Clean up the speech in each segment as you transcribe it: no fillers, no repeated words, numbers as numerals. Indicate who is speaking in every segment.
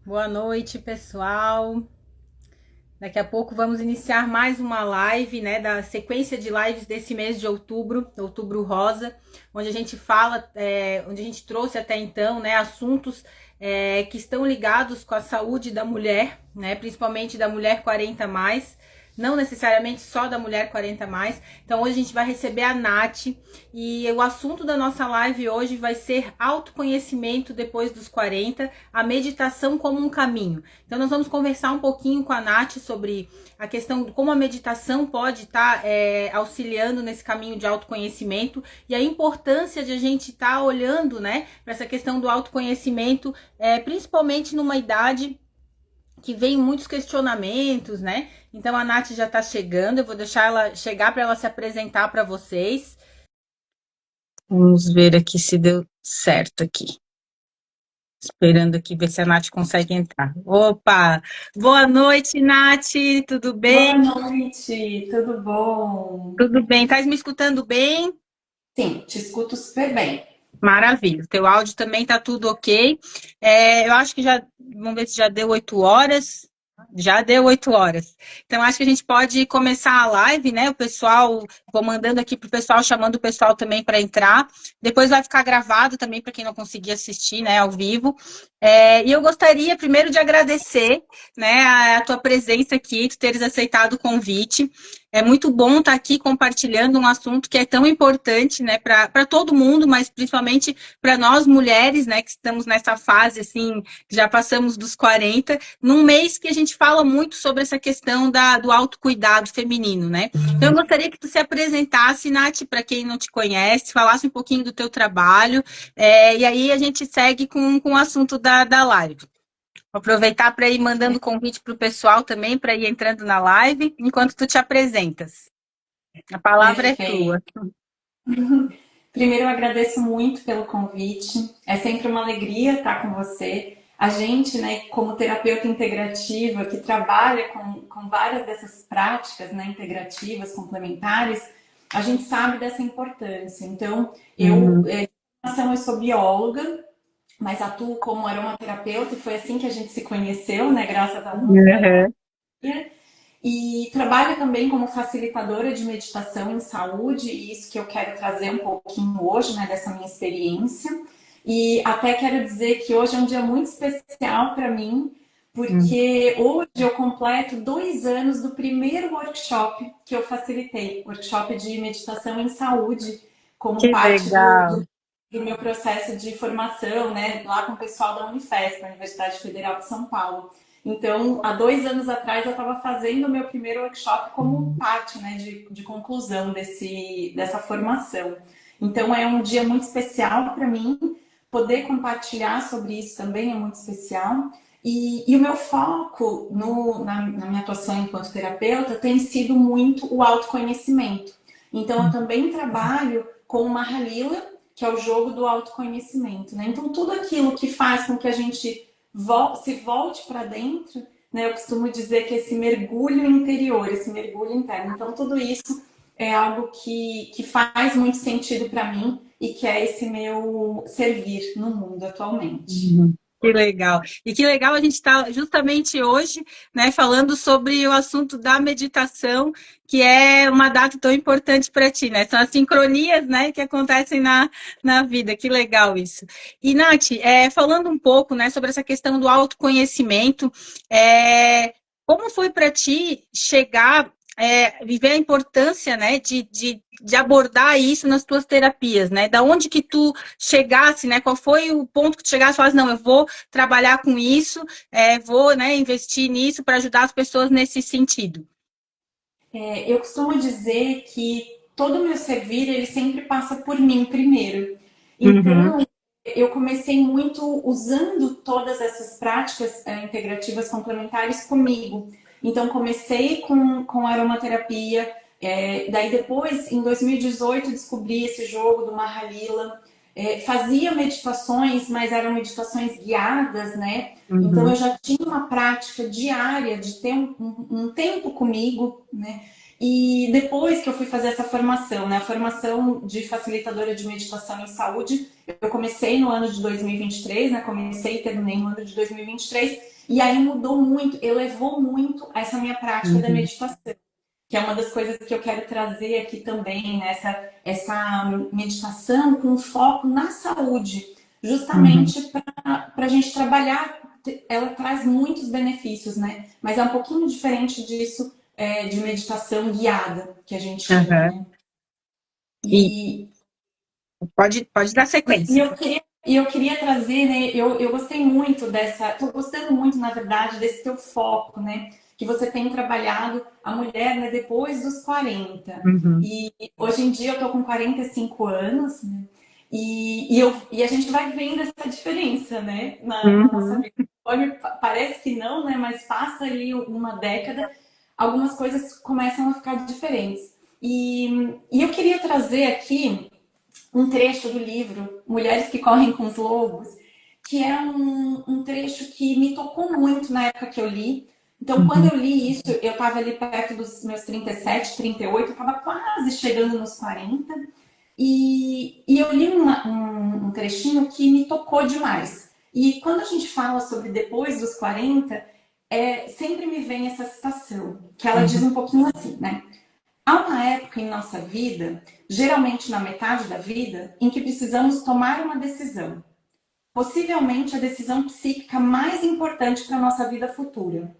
Speaker 1: Boa noite, pessoal. Daqui a pouco vamos iniciar mais uma live, né, da sequência de lives desse mês de outubro, Outubro Rosa, onde a gente fala, onde a gente trouxe até então, né, assuntos que estão ligados com a saúde da mulher, né, principalmente da mulher 40 mais, não necessariamente só da mulher 40 mais. Então hoje a gente vai receber a Nath e o assunto da nossa live hoje vai ser autoconhecimento depois dos 40, a meditação como um caminho. Então nós vamos conversar um pouquinho com a Nath sobre a questão de como a meditação pode estar auxiliando nesse caminho de autoconhecimento e a importância de a gente estar olhando, né, para essa questão do autoconhecimento, principalmente numa idade que vem muitos questionamentos, né? Então a Nath já tá chegando, eu vou deixar ela chegar para ela se apresentar para vocês. Vamos ver aqui se deu certo aqui. Esperando aqui ver se a Nath consegue entrar. Opa! Boa noite, Nath, tudo bem?
Speaker 2: Boa noite, tudo bom?
Speaker 1: Tudo bem, tá me escutando bem?
Speaker 2: Sim, te escuto super bem.
Speaker 1: Maravilha, teu áudio também tá tudo ok. Eu acho que já, vamos ver se já deu 8 horas. Já deu 8 horas. Então, acho que a gente pode começar a live, né? O pessoal, vou mandando aqui pro pessoal, chamando o pessoal também para entrar. Depois vai ficar gravado também para quem não conseguir assistir, né, ao vivo. E eu gostaria primeiro de agradecer, né, a tua presença aqui, tu teres aceitado o convite. É muito bom estar aqui compartilhando um assunto que é tão importante, né, para todo mundo, mas principalmente para nós mulheres, né, que estamos nessa fase, assim, já passamos dos 40, num mês que a gente fala muito sobre essa questão do autocuidado feminino, né? Então, eu gostaria que tu se apresentasse, Nath, para quem não te conhece, falasse um pouquinho do teu trabalho, e aí a gente segue com o assunto da live. Vou aproveitar para ir mandando convite para o pessoal também, para ir entrando na live, enquanto tu te apresentas. A palavra é
Speaker 2: Perfeito.
Speaker 1: tua.
Speaker 2: Primeiro, eu agradeço muito pelo convite. É sempre uma alegria estar com você. A gente, né, como terapeuta integrativa, que trabalha com várias dessas práticas, né, integrativas, complementares, a gente sabe dessa importância. Então,
Speaker 1: Uhum.
Speaker 2: de formação, eu sou bióloga, mas atuo como aromaterapeuta e foi assim que a gente se conheceu, né, graças ao mundo da
Speaker 1: Uhum.
Speaker 2: aromaterapia. E trabalho também como facilitadora de meditação em saúde, e isso que eu quero trazer um pouquinho hoje, né, dessa minha experiência. E até quero dizer que hoje é um dia muito especial para mim, porque hoje eu completo 2 anos do primeiro workshop que eu facilitei, workshop de meditação em saúde, como
Speaker 1: Que
Speaker 2: parte
Speaker 1: legal.
Speaker 2: do meu processo de formação, né, lá com o pessoal da Unifesp, Universidade Federal de São Paulo. Então, há 2 anos atrás, eu estava fazendo o meu primeiro workshop como parte, né, de conclusão dessa formação. Então, é um dia muito especial para mim. Poder compartilhar sobre isso também é muito especial. E o meu foco na minha atuação enquanto terapeuta tem sido muito o autoconhecimento. Então, eu também trabalho com o Mahalila, que é o jogo do autoconhecimento, né? Então, tudo aquilo que faz com que a gente se volte para dentro, né? Eu costumo dizer que esse mergulho interior, esse mergulho interno. Então, tudo isso é algo que faz muito sentido para mim e que é esse meu servir no mundo atualmente.
Speaker 1: Uhum. Que legal. E que legal a gente estar justamente hoje, né, falando sobre o assunto da meditação, que é uma data tão importante para ti, né? São as sincronias, né, que acontecem na vida. Que legal isso. E, Nath, falando um pouco, né, sobre essa questão do autoconhecimento, como foi para ti chegar, viver a importância, né, de abordar isso nas tuas terapias, né? Da onde que tu chegasse, né? Qual foi o ponto que tu chegasse e falasse, não, eu vou trabalhar com isso, vou, né, investir nisso para ajudar as pessoas nesse sentido.
Speaker 2: Eu costumo dizer que todo o meu servir, ele sempre passa por mim primeiro.
Speaker 1: Uhum.
Speaker 2: Então, eu comecei muito usando todas essas práticas integrativas complementares comigo. Então, comecei com aromaterapia, daí depois, em 2018, descobri esse jogo do Mahalila. Fazia meditações, mas eram meditações guiadas, né? Então, eu
Speaker 1: Uhum.
Speaker 2: já tinha uma prática diária de ter um tempo comigo, né? E depois que eu fui fazer essa formação, né, a formação de facilitadora de meditação em saúde, eu comecei no ano de 2023, né, comecei e terminei no ano de 2023, e aí mudou muito, elevou muito essa minha prática da
Speaker 1: Uhum.
Speaker 2: meditação, que é uma das coisas que eu quero trazer aqui também, né, essa meditação com foco na saúde,
Speaker 1: Uhum.
Speaker 2: justamente para a gente trabalhar, ela traz muitos benefícios, né, mas é um pouquinho diferente disso de meditação guiada, que a gente chama,
Speaker 1: Aham.
Speaker 2: né?
Speaker 1: E
Speaker 2: E,
Speaker 1: pode dar
Speaker 2: e,
Speaker 1: sequência.
Speaker 2: eu queria trazer, né? Eu gostei muito dessa, tô gostando muito, na verdade, desse teu foco, né? Que você tem trabalhado a mulher, né, depois dos 40.
Speaker 1: Uhum.
Speaker 2: E hoje em dia eu tô com 45 anos, né? E a gente vai vendo essa diferença, né, na nossa
Speaker 1: Uhum.
Speaker 2: vida. Parece que não, né? Mas passa ali uma década, algumas coisas começam a ficar diferentes. E eu queria trazer aqui um trecho do livro Mulheres que Correm com os Lobos, que é um trecho que me tocou muito na época que eu li. Então, quando
Speaker 1: Uhum.
Speaker 2: eu li isso, eu estava ali perto dos meus 37, 38, eu estava quase chegando nos 40. E eu li um trechinho que me tocou demais. E quando a gente fala sobre depois dos 40, sempre me vem essa citação, que ela diz
Speaker 1: Uhum.
Speaker 2: um pouquinho assim, né? Há uma época em nossa vida, geralmente na metade da vida, em que precisamos tomar uma decisão. Possivelmente a decisão psíquica mais importante para a nossa vida futura,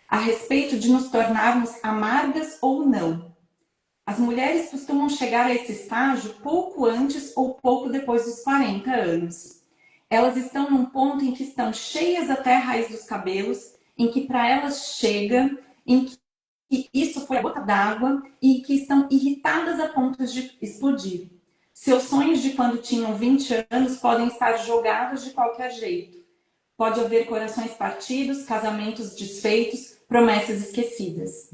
Speaker 2: a respeito de nos tornarmos amargas ou não. As mulheres costumam chegar a esse estágio pouco antes ou pouco depois dos 40 anos. Elas estão num ponto em que estão cheias até a raiz dos cabelos, em que para elas chega, em que isso foi a gota d'água e que estão irritadas a ponto de explodir. Seus sonhos de quando tinham 20 anos podem estar jogados de qualquer jeito. Pode haver corações partidos, casamentos desfeitos, promessas esquecidas.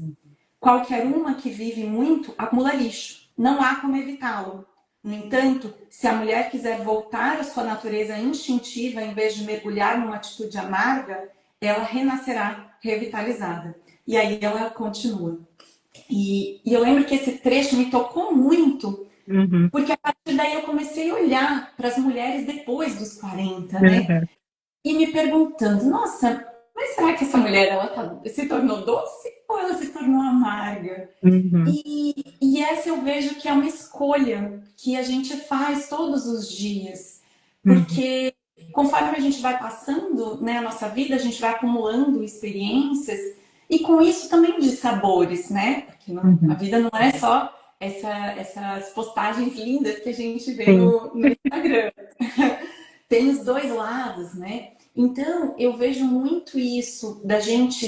Speaker 2: Qualquer uma que vive muito acumula lixo. Não há como evitá-lo. No entanto, se a mulher quiser voltar à sua natureza instintiva em vez de mergulhar numa atitude amarga, ela renascerá revitalizada. E aí ela continua. E eu lembro que esse trecho me tocou muito,
Speaker 1: Uhum.
Speaker 2: porque a partir daí eu comecei a olhar para as mulheres depois dos 40, né?
Speaker 1: Uhum.
Speaker 2: E me perguntando, nossa, mas será que essa mulher se tornou doce ou ela se tornou amarga?
Speaker 1: Uhum.
Speaker 2: E essa eu vejo que é uma escolha que a gente faz todos os dias,
Speaker 1: Uhum.
Speaker 2: porque conforme a gente vai passando, né, a nossa vida, a gente vai acumulando experiências e com isso também de sabores, né? Porque a
Speaker 1: Uhum.
Speaker 2: vida não é só essas postagens lindas que a gente vê
Speaker 1: Sim.
Speaker 2: no Instagram. Tem os dois lados, né? Então, eu vejo muito isso da gente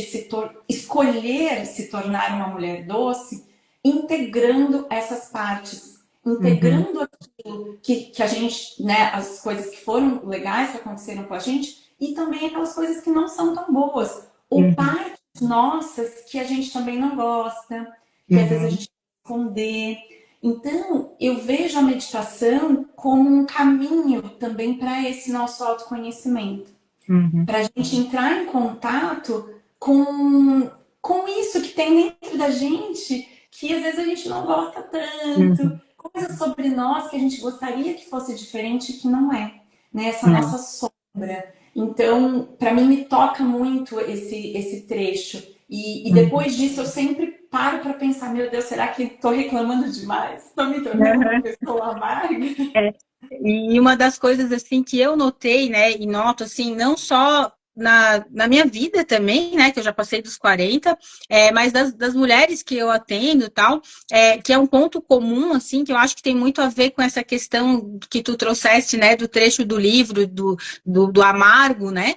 Speaker 2: escolher se tornar uma mulher doce, integrando essas partes,
Speaker 1: Uhum.
Speaker 2: integrando aquilo que a gente, né, as coisas que foram legais, que aconteceram com a gente, e também aquelas coisas que não são tão boas, ou
Speaker 1: Uhum.
Speaker 2: partes nossas que a gente também não gosta, que às vezes a
Speaker 1: Uhum.
Speaker 2: gente esconder. Então, eu vejo a meditação como um caminho também para esse nosso autoconhecimento,
Speaker 1: Uhum.
Speaker 2: para a gente entrar em contato com isso que tem dentro da gente, que às vezes a gente não gosta tanto,
Speaker 1: Uhum.
Speaker 2: coisas sobre nós que a gente gostaria que fosse diferente e que não é, né? Essa
Speaker 1: É.
Speaker 2: nossa sombra. Então, para mim, me toca muito esse trecho. E
Speaker 1: Uhum.
Speaker 2: depois disso, eu sempre paro para pensar: meu Deus, será que estou reclamando demais? Estou me tornando uma
Speaker 1: Uhum.
Speaker 2: pessoa amarga?
Speaker 1: É. E uma das coisas assim que eu notei, né, e noto assim, não só na minha vida também, né, que eu já passei dos 40, mas das mulheres que eu atendo e tal, que é um ponto comum, assim, que eu acho que tem muito a ver com essa questão que tu trouxeste, né, do trecho do livro, do amargo, né,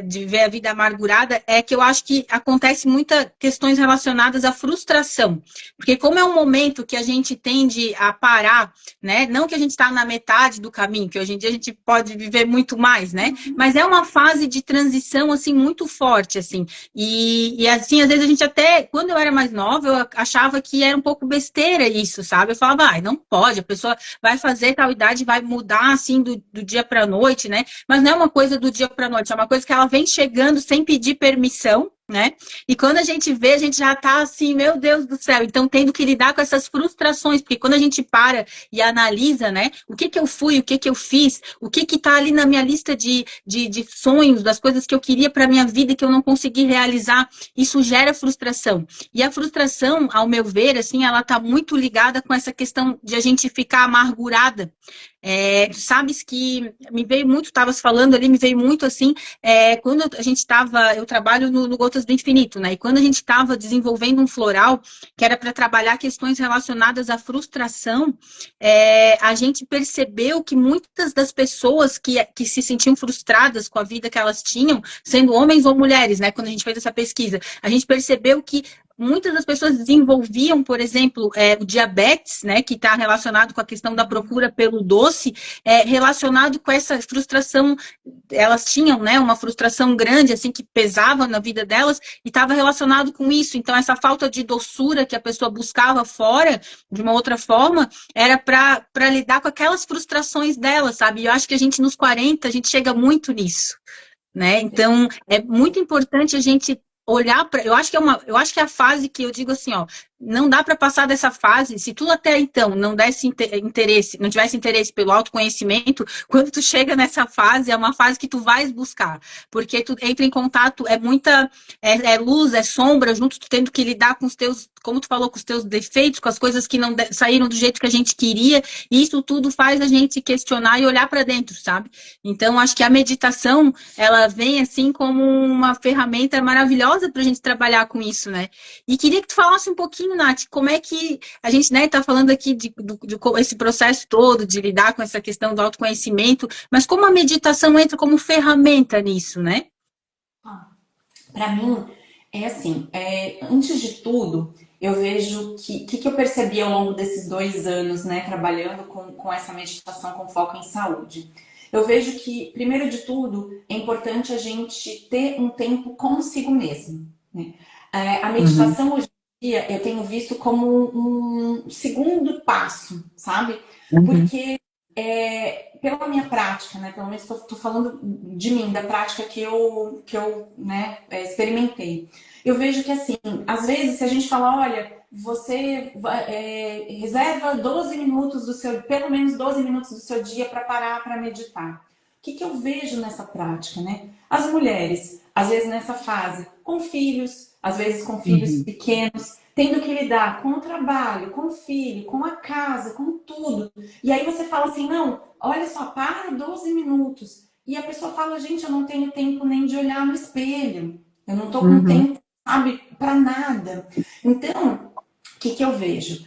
Speaker 1: de ver a vida amargurada, é que eu acho que acontece muitas questões relacionadas à frustração, porque como é um momento que a gente tende a parar, né? Não que a gente está na metade do caminho, que hoje em dia a gente pode viver muito mais, né? Mas é uma fase de transição assim muito forte, assim. E assim, às vezes a gente até, quando eu era mais nova, eu achava que era um pouco besteira isso, sabe? Eu falava, ai, não pode, a pessoa vai fazer tal idade, vai mudar assim do dia para a noite, né? Mas não é uma coisa do dia para a noite, é uma coisa que ela vem chegando sem pedir permissão. né? E quando a gente vê, a gente já tá assim, meu Deus do céu, então tendo que lidar com essas frustrações, porque quando a gente para e analisa, né, o que que eu fui, o que que eu fiz, o que que tá ali na minha lista de sonhos, das coisas que eu queria para minha vida e que eu não consegui realizar, isso gera frustração. E a frustração, ao meu ver, assim, ela tá muito ligada com essa questão de a gente ficar amargurada. Sabes que me veio muito, estavas falando ali, me veio muito assim, quando a gente estava, eu trabalho no Gotas do Infinito, né? E quando a gente estava desenvolvendo um floral que era para trabalhar questões relacionadas à frustração, a gente percebeu que muitas das pessoas que se sentiam frustradas com a vida que elas tinham, sendo homens ou mulheres, né? Quando a gente fez essa pesquisa, a gente percebeu que muitas das pessoas desenvolviam, por exemplo, o diabetes, né, que está relacionado com a questão da procura pelo doce, relacionado com essa frustração. Elas tinham, né, uma frustração grande, assim, que pesava na vida delas e estava relacionado com isso. Então, essa falta de doçura que a pessoa buscava fora, de uma outra forma, era para lidar com aquelas frustrações dela, sabe? E eu acho que a gente, nos 40, a gente chega muito nisso, né? Então, é muito importante a gente olhar para. Eu acho que é a fase que eu digo assim, ó, não dá para passar dessa fase. Se tu até então não desse interesse, não tivesse interesse pelo autoconhecimento, quando tu chega nessa fase, é uma fase que tu vais buscar, porque tu entra em contato, é luz, é sombra, junto tu tendo que lidar com os teus, como tu falou, com os teus defeitos, com as coisas que não saíram do jeito que a gente queria, e isso tudo faz a gente questionar e olhar para dentro, sabe? Então, acho que a meditação, ela vem assim como uma ferramenta maravilhosa para a gente trabalhar com isso, né? E queria que tu falasse um pouquinho, Nath, como é que a gente, né, está falando aqui de esse processo todo, de lidar com essa questão do autoconhecimento, mas como a meditação entra como ferramenta nisso, né?
Speaker 2: Para mim, é assim, antes de tudo, eu vejo que eu percebi ao longo desses 2 anos, né, trabalhando com essa meditação com foco em saúde. Eu vejo que, primeiro de tudo, é importante a gente ter um tempo consigo mesmo, né? A
Speaker 1: Uhum,
Speaker 2: meditação hoje em dia eu tenho visto como um segundo passo, sabe?
Speaker 1: uhum,
Speaker 2: Porque pela minha prática, né? Pelo menos estou falando de mim, da prática que eu né, experimentei. Eu vejo que, assim, às vezes, se a gente falar, olha, você reserva 12 minutos do seu, pelo menos 12 minutos do seu dia para parar para meditar. O que eu vejo nessa prática, né? As mulheres, às vezes nessa fase, com filhos, às vezes com filhos
Speaker 1: uhum,
Speaker 2: pequenos, tendo que lidar com o trabalho, com o filho, com a casa, com tudo. E aí você fala assim, não, olha só, para 12 minutos. E a pessoa fala, gente, eu não tenho tempo nem de olhar no espelho. Eu não tô com
Speaker 1: uhum,
Speaker 2: tempo, sabe, para nada. Então, o que eu vejo?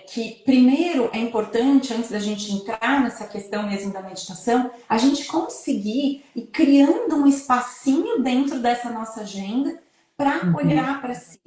Speaker 2: Que primeiro é importante, antes da gente entrar nessa questão mesmo da meditação, a gente conseguir ir criando um espacinho dentro dessa nossa agenda para
Speaker 1: uhum,
Speaker 2: olhar para si.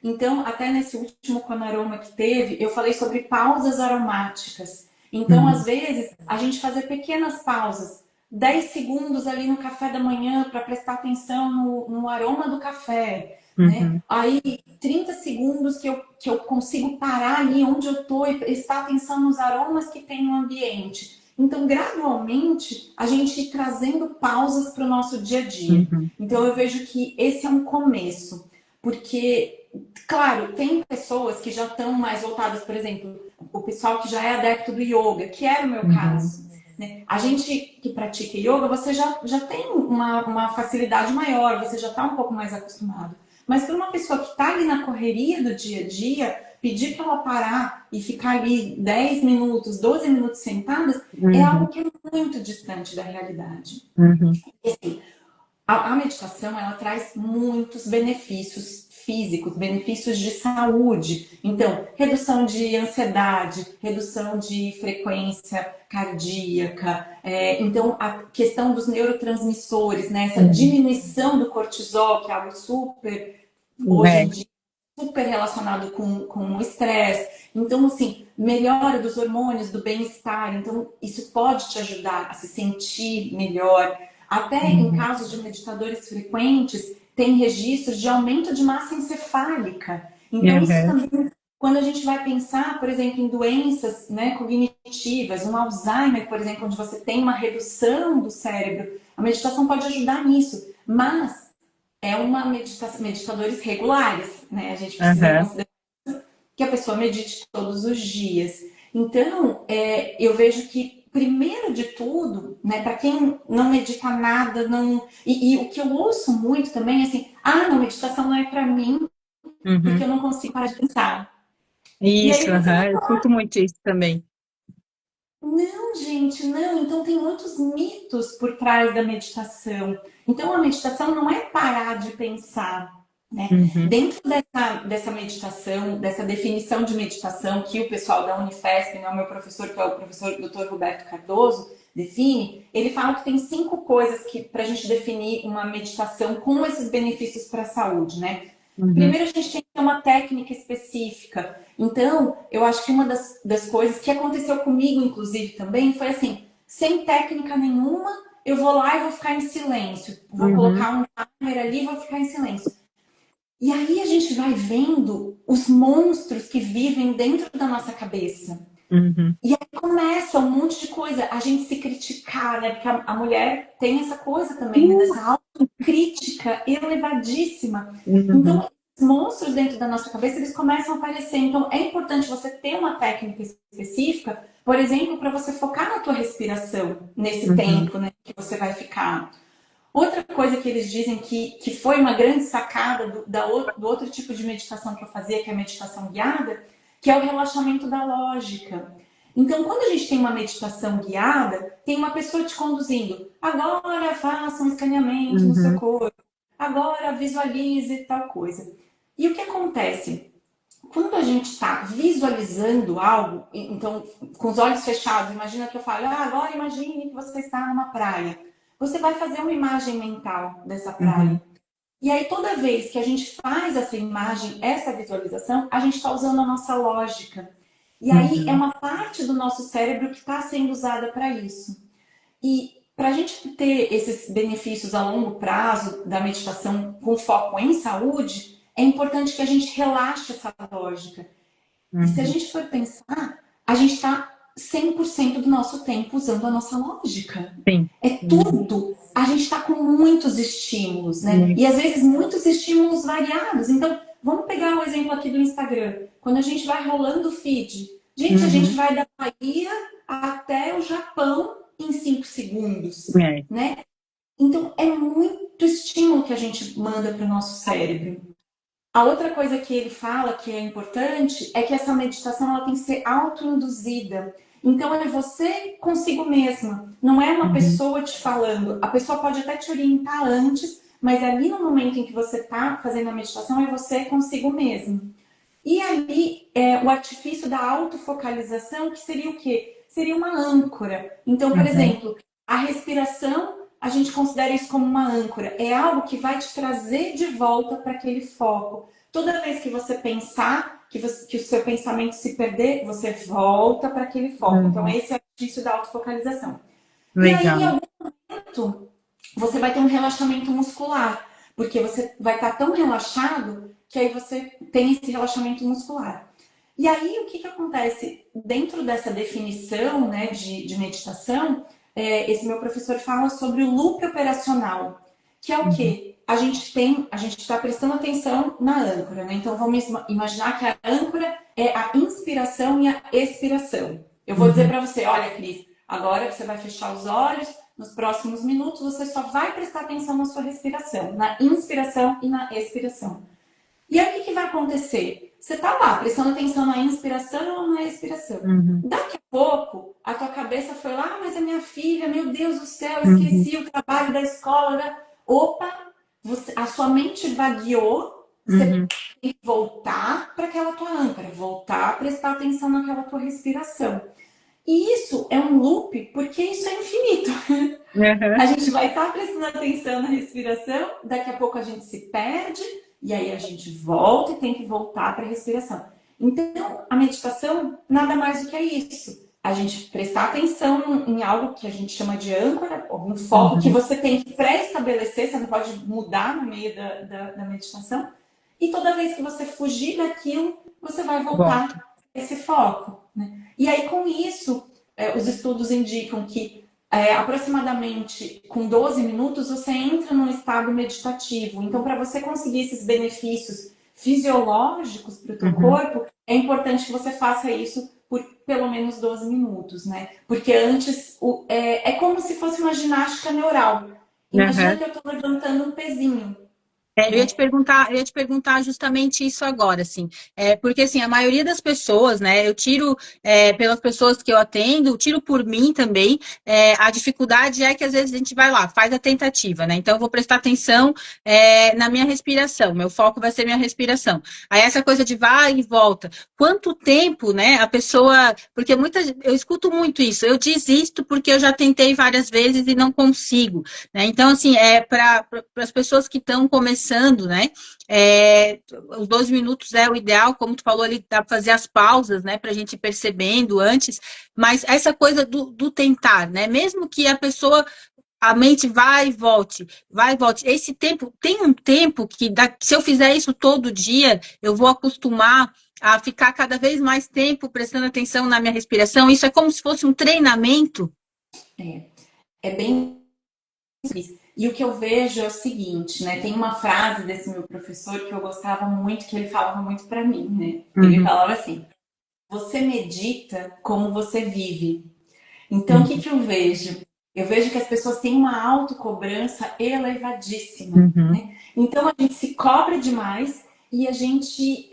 Speaker 2: Então, até nesse último Panorama que teve, eu falei sobre pausas aromáticas. Então, às
Speaker 1: uhum,
Speaker 2: vezes, a gente fazer pequenas pausas, 10 segundos ali no café da manhã para prestar atenção no aroma do café, né?
Speaker 1: uhum,
Speaker 2: Aí, 30 segundos que eu consigo parar ali onde eu estou e prestar atenção nos aromas que tem no ambiente. Então, gradualmente, a gente ir trazendo pausas para o nosso dia a dia.
Speaker 1: uhum,
Speaker 2: Então, eu vejo que esse é um começo, porque, claro, tem pessoas que já estão mais voltadas, por exemplo, o pessoal que já é adepto do yoga, que era o meu
Speaker 1: uhum,
Speaker 2: caso. Né? A gente que pratica yoga, você já tem uma facilidade maior, você já está um pouco mais acostumado. Mas para uma pessoa que está ali na correria do dia a dia, pedir para ela parar e ficar ali 10 minutos, 12 minutos sentadas, é algo
Speaker 1: uhum,
Speaker 2: que é muito distante da realidade.
Speaker 1: uhum,
Speaker 2: E, assim, a meditação ela traz muitos benefícios físicos, benefícios de saúde. Então, redução de ansiedade, redução de frequência cardíaca. Então, a questão dos neurotransmissores, né? Essa
Speaker 1: uhum.
Speaker 2: diminuição do cortisol, que é algo super, hoje
Speaker 1: É.
Speaker 2: em dia, super relacionado com o estresse. Então, assim, melhora dos hormônios do bem-estar. Então, isso pode te ajudar a se sentir melhor. Até em
Speaker 1: Uhum,
Speaker 2: casos de meditadores frequentes, tem registros de aumento de massa encefálica. Então, isso
Speaker 1: uhum,
Speaker 2: também, quando a gente vai pensar, por exemplo, em doenças, né, cognitivas, um Alzheimer, por exemplo, onde você tem uma redução do cérebro, a meditação pode ajudar nisso. Mas é uma meditadores regulares, né? A gente precisa
Speaker 1: Aham.
Speaker 2: considerar que a pessoa medite todos os dias. Então, eu vejo que, primeiro de tudo, né, para quem não medita nada, não. E o que eu ouço muito também é assim: ah, não, meditação não é para mim, porque
Speaker 1: Uhum.
Speaker 2: eu não consigo parar de pensar. E
Speaker 1: Isso,
Speaker 2: aí você vai
Speaker 1: aham. Eu escuto muito isso também.
Speaker 2: não, gente, não. Então tem muitos mitos por trás da meditação. Então a meditação não é parar de pensar, né?
Speaker 1: Uhum.
Speaker 2: Dentro dessa meditação, dessa definição de meditação que o pessoal da Unifesp, né, o meu professor, que é o professor Dr. Roberto Cardoso, define, ele fala que tem 5 coisas que para a gente definir uma meditação com esses benefícios para a saúde, né?
Speaker 1: Uhum.
Speaker 2: Primeiro a gente tem que ter uma técnica específica. Então, eu acho que uma das coisas que aconteceu comigo, inclusive, também, foi assim: sem técnica nenhuma, eu vou lá e vou ficar em silêncio. Vou
Speaker 1: Uhum.
Speaker 2: colocar um timer ali e vou ficar em silêncio. E aí a gente vai vendo os monstros que vivem dentro da nossa cabeça.
Speaker 1: Uhum.
Speaker 2: E aí começa um monte de coisa, a gente se criticar, né? Porque a mulher tem essa coisa também, né? Dessa autocrítica elevadíssima.
Speaker 1: Uhum.
Speaker 2: Então, os monstros dentro da nossa cabeça, eles começam a aparecer. Então, é importante você ter uma técnica específica, por exemplo, para você focar na tua respiração, nesse
Speaker 1: Uhum.
Speaker 2: tempo, né, que você vai ficar. Outra coisa que eles dizem que foi uma grande sacada do outro tipo de meditação que eu fazia, que é a meditação guiada, que é o relaxamento da lógica. Então, quando a gente tem uma meditação guiada, tem uma pessoa te conduzindo. Agora faça um escaneamento no seu
Speaker 1: Uhum.
Speaker 2: corpo. Agora visualize tal coisa. E o que acontece? Quando a gente está visualizando algo, então, com os olhos fechados, imagina que eu falo, agora imagine que você está numa praia. Você vai fazer uma imagem mental dessa
Speaker 1: Uhum.
Speaker 2: praia. E aí, toda vez que a gente faz essa imagem, essa visualização, a gente está usando a nossa lógica. E aí, é
Speaker 1: Uhum.
Speaker 2: uma parte do nosso cérebro que está sendo usada para isso. E para a gente ter esses benefícios a longo prazo da meditação com foco em saúde, é importante que a gente relaxe essa lógica. E se a
Speaker 1: Uhum.
Speaker 2: gente for pensar, a gente está 100% do nosso tempo usando a nossa lógica.
Speaker 1: Sim.
Speaker 2: É
Speaker 1: Uhum.
Speaker 2: tudo. A gente está com muitos estímulos, né?
Speaker 1: Muito.
Speaker 2: E às vezes muitos estímulos variados. Então, vamos pegar o exemplo aqui do Instagram. Quando a gente vai rolando o feed, gente, a gente
Speaker 1: Uhum.
Speaker 2: vai da Bahia até o Japão em 5 segundos,
Speaker 1: É.
Speaker 2: né? Então, é muito estímulo que a gente manda para o nosso cérebro. A outra coisa que ele fala que é importante é que essa meditação ela tem que ser autoinduzida. Então é você consigo mesma, não é uma
Speaker 1: Uhum.
Speaker 2: pessoa te falando. A pessoa pode até te orientar antes, mas ali no momento em que você está fazendo a meditação é você consigo mesmo. E ali o artifício da autofocalização, que seria o quê? Seria uma âncora. Então, por
Speaker 1: Uhum.
Speaker 2: exemplo, a respiração, a gente considera isso como uma âncora. É algo que vai te trazer de volta para aquele foco. Toda vez que você pensar, que o seu pensamento se perder, você volta para aquele foco. Então,
Speaker 1: Uhum.
Speaker 2: esse é o artifício da autofocalização. E aí, em
Speaker 1: Legal.
Speaker 2: algum momento, você vai ter um relaxamento muscular, porque você vai estar tão relaxado que aí você tem esse relaxamento muscular. E aí, o que, que acontece? Dentro dessa definição, né, de meditação, esse meu professor fala sobre o loop operacional, que é o
Speaker 1: Uhum.
Speaker 2: quê? A gente está prestando atenção na âncora, né? Então vamos imaginar que a âncora é a inspiração e a expiração. Eu vou dizer
Speaker 1: Uhum.
Speaker 2: para você, olha, Cris, agora você vai fechar os olhos, nos próximos minutos você só vai prestar atenção na sua respiração, na inspiração e na expiração. E aí o que, que vai acontecer? Você tá lá prestando atenção na inspiração ou na expiração.
Speaker 1: Uhum.
Speaker 2: Daqui a pouco, a tua cabeça foi lá, mas a minha filha, meu Deus do céu,
Speaker 1: Uhum.
Speaker 2: esqueci o trabalho da escola. Né? Opa, a sua mente vagueou, você
Speaker 1: Uhum.
Speaker 2: tem que voltar para aquela tua âncora, voltar a prestar atenção naquela tua respiração. E isso é um loop, porque isso é infinito.
Speaker 1: Uhum.
Speaker 2: A gente vai estar prestando atenção na respiração, daqui a pouco a gente se perde, e aí a gente volta e tem que voltar para a respiração. Então, a meditação nada mais do que é isso. A gente prestar atenção em algo que a gente chama de âncora, um foco que
Speaker 1: Uhum.
Speaker 2: você tem que pré-estabelecer, você não pode mudar no meio da meditação. E toda vez que você fugir daquilo, você vai
Speaker 1: Bom.
Speaker 2: voltar a esse foco. Né? E aí, com isso, os estudos indicam que aproximadamente com 12 minutos, você entra num estado meditativo. Então, para você conseguir esses benefícios fisiológicos para o teu corpo, é importante que você faça isso por pelo menos 12 minutos, né? Porque antes é como se fosse uma ginástica neural. Imagina que eu estou levantando um pezinho.
Speaker 1: Eu ia te perguntar justamente isso agora, assim, porque assim, a maioria das pessoas, né, eu tiro pelas pessoas que eu atendo, tiro por mim também, a dificuldade é que às vezes a gente vai lá, faz a tentativa, né, então eu vou prestar atenção na minha respiração, meu foco vai ser minha respiração, aí essa coisa de vai e volta, quanto tempo, né, a pessoa, porque eu escuto muito isso, eu desisto porque eu já tentei várias vezes e não consigo, né, então assim, para as pessoas que estão começando, né? Os 12 minutos é o ideal, como tu falou ali, dá para fazer as pausas, né? Para a gente ir percebendo antes, mas essa coisa do tentar, né? Mesmo que a pessoa, a mente vai e volte, vai e volte. Esse tempo, tem um tempo que se eu fizer isso todo dia, eu vou acostumar a ficar cada vez mais tempo prestando atenção na minha respiração. Isso é como se fosse um treinamento.
Speaker 2: É bem isso. E o que eu vejo é o seguinte, né? Tem uma frase desse meu professor que eu gostava muito, que ele falava muito para mim, né? Ele falava assim: você medita como você vive. Então, o que eu vejo? Eu vejo que as pessoas têm uma autocobrança elevadíssima, né? Então, a gente se cobra demais e a gente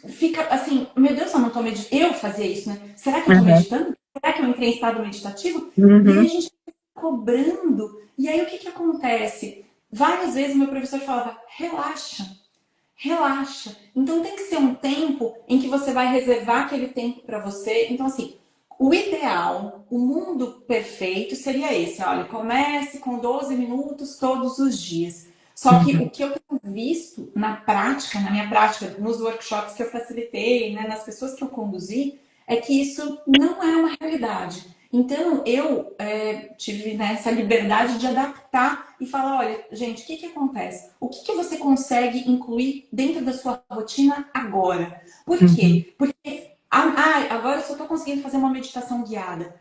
Speaker 2: fica assim, meu Deus, eu não tô meditando. Eu fazia isso, né? Será que eu tô meditando? Será que eu entrei em estado meditativo? E aí a gente fica cobrando. E aí o que acontece? Várias vezes meu professor falava, relaxa, relaxa. Então tem que ser um tempo em que você vai reservar aquele tempo para você. Então, assim, o ideal, o mundo perfeito seria esse. Olha, comece com 12 minutos todos os dias. Só que o que eu tenho visto na prática, na minha prática, nos workshops que eu facilitei, né, nas pessoas que eu conduzi, é que isso não é uma realidade. Então, eu tive, né, essa liberdade de adaptar e falar, olha, gente, o que acontece? O que você consegue incluir dentro da sua rotina agora? Por quê? Porque agora eu só estou conseguindo fazer uma meditação guiada.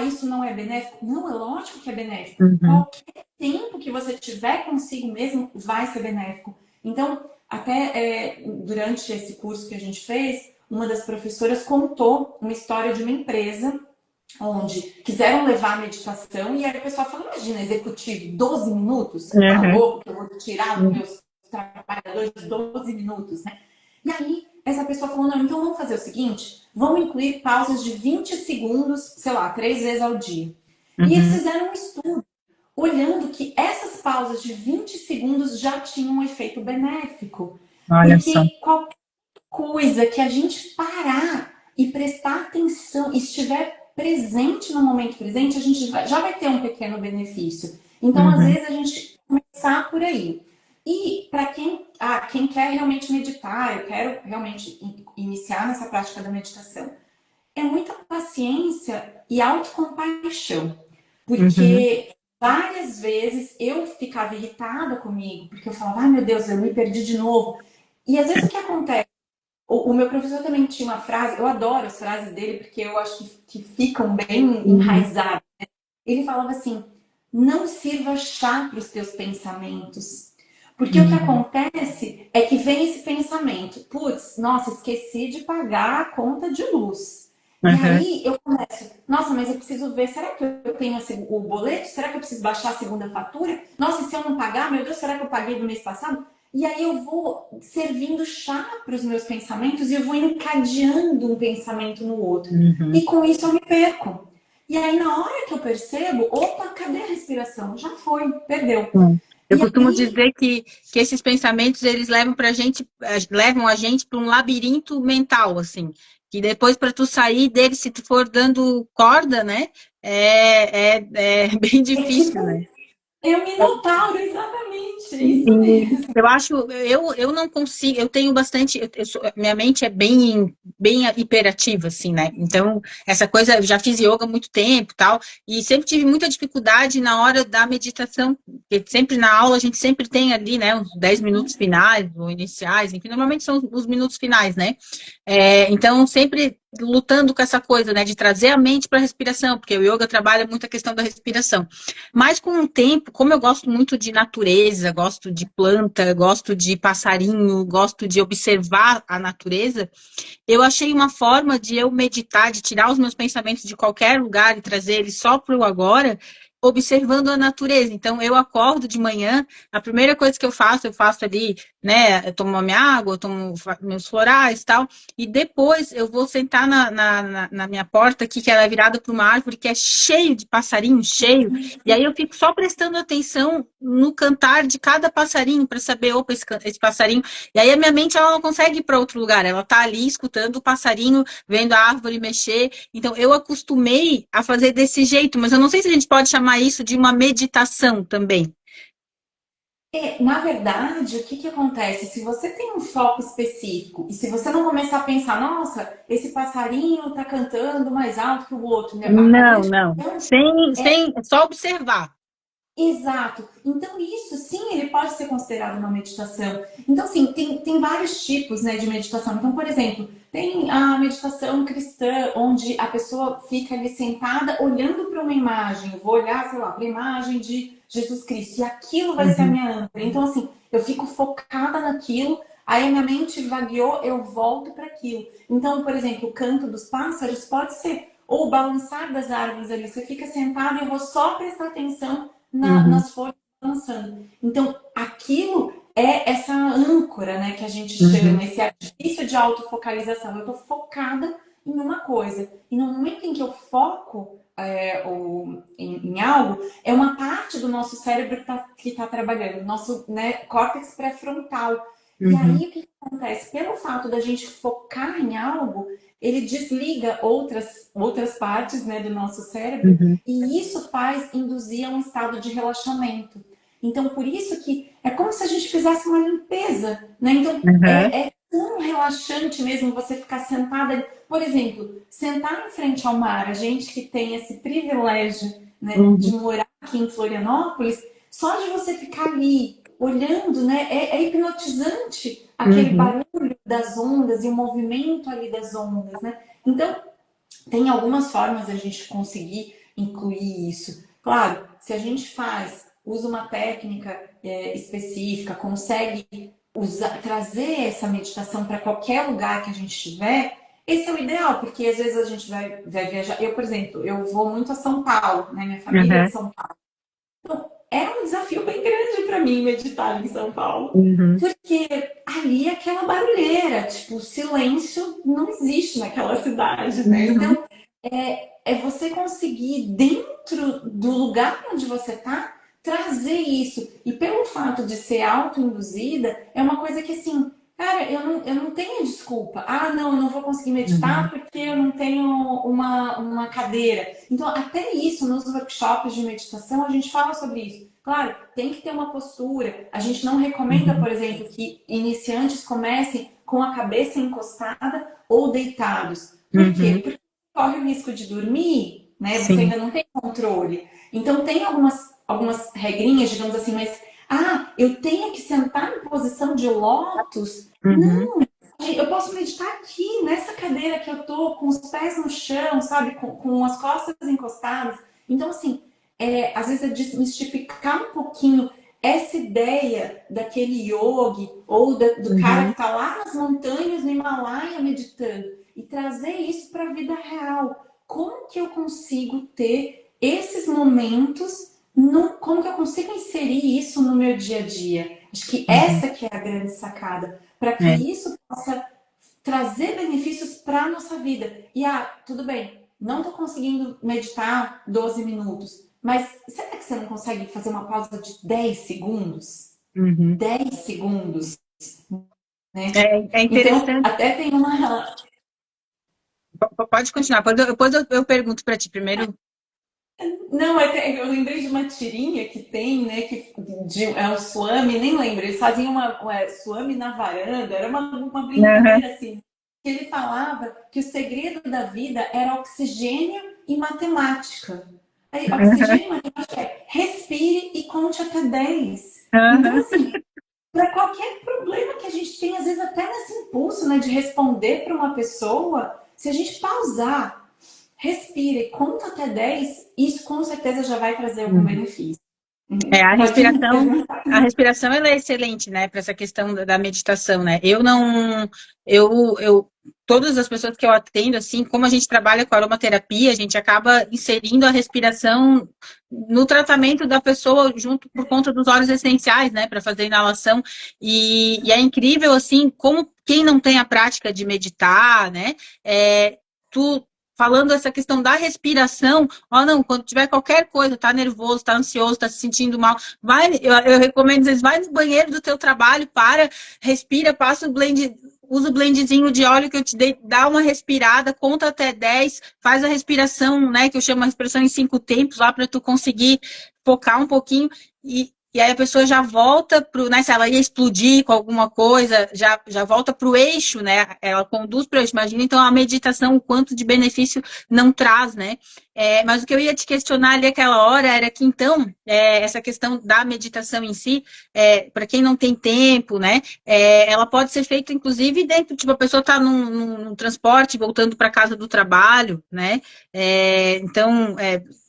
Speaker 2: Isso não é benéfico? Não, é lógico que é benéfico. Qualquer tempo que você tiver consigo mesmo vai ser benéfico. Então, até durante esse curso que a gente fez, uma das professoras contou uma história de uma empresa onde quiseram levar a meditação e aí o pessoal falou, imagina, executivo, 12 minutos? Tá louco que eu vou tirar os meus trabalhadores 12 minutos, né? E aí, essa pessoa falou, não, então vamos fazer o seguinte, vamos incluir pausas de 20 segundos, sei lá, 3 vezes ao dia. E eles fizeram um estudo, olhando que essas pausas de 20 segundos já tinham um efeito benéfico. Porque qualquer coisa que a gente parar e prestar atenção, estiver presente no momento presente, a gente já vai ter um pequeno benefício. Então, às vezes, a gente começar por aí. E para quem quer realmente meditar, eu quero realmente iniciar nessa prática da meditação, é muita paciência e autocompaixão. Porque várias vezes eu ficava irritada comigo, porque eu falava, ai meu Deus, eu me perdi de novo. E às vezes o que acontece? O meu professor também tinha uma frase, eu adoro as frases dele, porque eu acho que ficam bem enraizadas. Né? Ele falava assim, não sirva chá para os teus pensamentos. Porque o que acontece é que vem esse pensamento, putz, nossa, esqueci de pagar a conta de luz. E aí eu começo, nossa, mas eu preciso ver, será que eu tenho o boleto? Será que eu preciso baixar a segunda fatura? Nossa, e se eu não pagar, meu Deus, será que eu paguei do mês passado? E aí eu vou servindo chá para os meus pensamentos e eu vou encadeando um pensamento no outro. E com isso eu me perco. E aí na hora que eu percebo, opa, cadê a respiração? Já foi, perdeu.
Speaker 1: Eu costumo dizer que esses pensamentos, eles levam a gente para um labirinto mental, assim. Que depois, para tu sair dele, se tu for dando corda, né? É bem difícil, né?
Speaker 2: É o Minotauro, exatamente, isso mesmo.
Speaker 1: Eu não consigo, eu tenho bastante, minha mente é bem hiperativa, assim, né? Então, essa coisa, eu já fiz yoga há muito tempo, tal, e sempre tive muita dificuldade na hora da meditação, porque sempre na aula a gente sempre tem ali, né, uns 10 minutos finais, ou iniciais, enfim, normalmente são os minutos finais, né? Então, sempre lutando com essa coisa, né, de trazer a mente para a respiração, porque o yoga trabalha muito a questão da respiração. Mas com o tempo, como eu gosto muito de natureza, gosto de planta, gosto de passarinho, gosto de observar a natureza, eu achei uma forma de eu meditar, de tirar os meus pensamentos de qualquer lugar e trazer eles só para o agora, observando a natureza. Então, eu acordo de manhã, a primeira coisa que eu faço ali, né, eu tomo a minha água, eu tomo meus florais e tal, e depois eu vou sentar na minha porta aqui, que ela é virada para uma árvore que é cheio de passarinho, cheio, e aí eu fico só prestando atenção no cantar de cada passarinho, para saber, opa, esse passarinho, e aí a minha mente ela não consegue ir para outro lugar, ela tá ali escutando o passarinho, vendo a árvore mexer, então eu acostumei a fazer desse jeito, mas eu não sei se a gente pode chamar isso de uma meditação também.
Speaker 2: Na verdade, o que que acontece? Se você tem um foco específico e se você não começar a pensar, nossa, esse passarinho tá cantando mais alto que o outro, né? A
Speaker 1: Não, não.
Speaker 2: meditação
Speaker 1: Sem só observar.
Speaker 2: exato. Então, isso sim, ele pode ser considerado uma meditação. Então, assim, tem vários tipos, né, de meditação. Então, por exemplo, tem a meditação cristã, onde a pessoa fica ali sentada olhando para uma imagem. Eu vou olhar, sei lá, para a imagem de Jesus Cristo, e aquilo vai ser a
Speaker 1: Uhum,
Speaker 2: minha âncora. Então, assim, eu fico focada naquilo, aí a minha mente vagueou, eu volto para aquilo. Então, por exemplo, o canto dos pássaros pode ser, ou o balançar das árvores ali. Você fica sentado e eu vou só prestar atenção
Speaker 1: uhum,
Speaker 2: nas folhas dançando. Então, aquilo é essa âncora, né, que a gente
Speaker 1: uhum,
Speaker 2: chama, esse artifício de autofocalização. Eu estou focada em uma coisa. E no momento em que eu foco em algo, é uma parte do nosso cérebro que tá trabalhando, nosso, né, córtex pré-frontal. E
Speaker 1: uhum,
Speaker 2: aí, o que acontece? Pelo fato da gente focar em algo, ele desliga outras partes, né, do nosso cérebro
Speaker 1: uhum,
Speaker 2: e isso faz induzir a um estado de relaxamento. Então, por isso que é como se a gente fizesse uma limpeza, né? Então,
Speaker 1: uhum,
Speaker 2: é tão relaxante mesmo você ficar sentada. Por exemplo, sentar em frente ao mar, a gente que tem esse privilégio, né, de
Speaker 1: uhum,
Speaker 2: morar aqui em Florianópolis, só de você ficar ali olhando, né, é hipnotizante aquele
Speaker 1: uhum,
Speaker 2: barulho das ondas e o movimento ali das ondas, né? Então, tem algumas formas da gente conseguir incluir isso. Claro, se a gente usa uma técnica específica, consegue trazer essa meditação para qualquer lugar que a gente estiver, esse é o ideal, porque às vezes a gente vai viajar. Eu, por exemplo, eu vou muito a São Paulo, né? Minha família é de
Speaker 1: uhum,
Speaker 2: São Paulo. Então, é um desafio bem grande para mim meditar em São Paulo,
Speaker 1: uhum,
Speaker 2: porque ali é aquela barulheira, tipo, o silêncio não existe naquela cidade, né?
Speaker 1: uhum,
Speaker 2: Então, é você conseguir, dentro do lugar onde você está, trazer isso. E pelo fato de ser autoinduzida, é uma coisa que, assim, cara, eu não tenho desculpa. Ah, não, eu não vou conseguir meditar
Speaker 1: uhum,
Speaker 2: porque eu não tenho uma cadeira. Então, até isso, nos workshops de meditação, a gente fala sobre isso. Claro, tem que ter uma postura. A gente não recomenda,
Speaker 1: uhum,
Speaker 2: por exemplo, que iniciantes comecem com a cabeça encostada ou deitados. Por quê?
Speaker 1: uhum.
Speaker 2: Porque corre o risco de dormir, né? Você
Speaker 1: Sim.
Speaker 2: ainda não tem controle. Então tem algumas regrinhas, digamos assim, mas eu tenho que sentar em posição de lótus?
Speaker 1: Uhum,
Speaker 2: Não, eu posso meditar aqui, nessa cadeira que eu tô, com os pés no chão, sabe? Com as costas encostadas. Então, assim, às vezes é desmistificar um pouquinho essa ideia daquele yogi ou do cara que
Speaker 1: uhum,
Speaker 2: está lá nas montanhas no Himalaia meditando e trazer isso para a vida real. Como que eu consigo ter esses momentos? Como que eu consigo inserir isso no meu dia a dia? Acho que
Speaker 1: uhum.
Speaker 2: essa que é a grande sacada, para que
Speaker 1: É.
Speaker 2: isso possa trazer benefícios para a nossa vida. E tudo bem, não estou conseguindo meditar 12 minutos, mas será que você não consegue fazer uma pausa de 10 segundos?
Speaker 1: Uhum.
Speaker 2: 10 segundos, né?
Speaker 1: É
Speaker 2: Então,
Speaker 1: interessante.
Speaker 2: até tem uma.
Speaker 1: Pode continuar. Depois eu pergunto para ti primeiro.
Speaker 2: Não, eu lembrei de uma tirinha que tem, né? É um Swami, nem lembro. Eles faziam uma Swami na varanda, era uma
Speaker 1: Uhum.
Speaker 2: brincadeira assim. Que ele falava que o segredo da vida era oxigênio e matemática. Aí,
Speaker 1: Uhum.
Speaker 2: oxigênio e matemática é respire e conte até 10. Então,
Speaker 1: Uhum.
Speaker 2: assim, para qualquer problema que a gente tem, às vezes até nesse impulso, né, de responder para uma pessoa, Se a gente pausar, respira e conta até 10, isso com certeza já vai trazer algum benefício.
Speaker 1: É,
Speaker 2: Pode me perguntar.
Speaker 1: a respiração ela é excelente, né, para essa questão da meditação, né? Eu não, eu, todas as pessoas que eu atendo, assim, como a gente trabalha com aromaterapia, a gente acaba inserindo a respiração no tratamento da pessoa junto por conta dos óleos essenciais, né, para fazer inalação. E é incrível, assim, como quem não tem a prática de meditar, né, tu falando essa questão da respiração, ó, não, quando tiver qualquer coisa, tá nervoso, tá ansioso, tá se sentindo mal, vai, eu recomendo, às vezes, vai no banheiro do teu trabalho, para, respira, passa o blend, usa o blendzinho de óleo que eu te dei, dá uma respirada, conta até 10, faz a respiração, né, que eu chamo a respiração em 5 tempos, lá para tu conseguir focar um pouquinho e aí a pessoa já volta pro, né, se ela ia explodir com alguma coisa, já volta para o eixo, né? Ela conduz para o eixo. Imagina, então, a meditação, o quanto de benefício não traz, né? Mas o que eu ia te questionar ali aquela hora era que, então, essa questão da meditação em si, para quem não tem tempo, né? Ela pode ser feita, inclusive, dentro, tipo, a pessoa está num transporte, voltando para casa do trabalho, né? Então,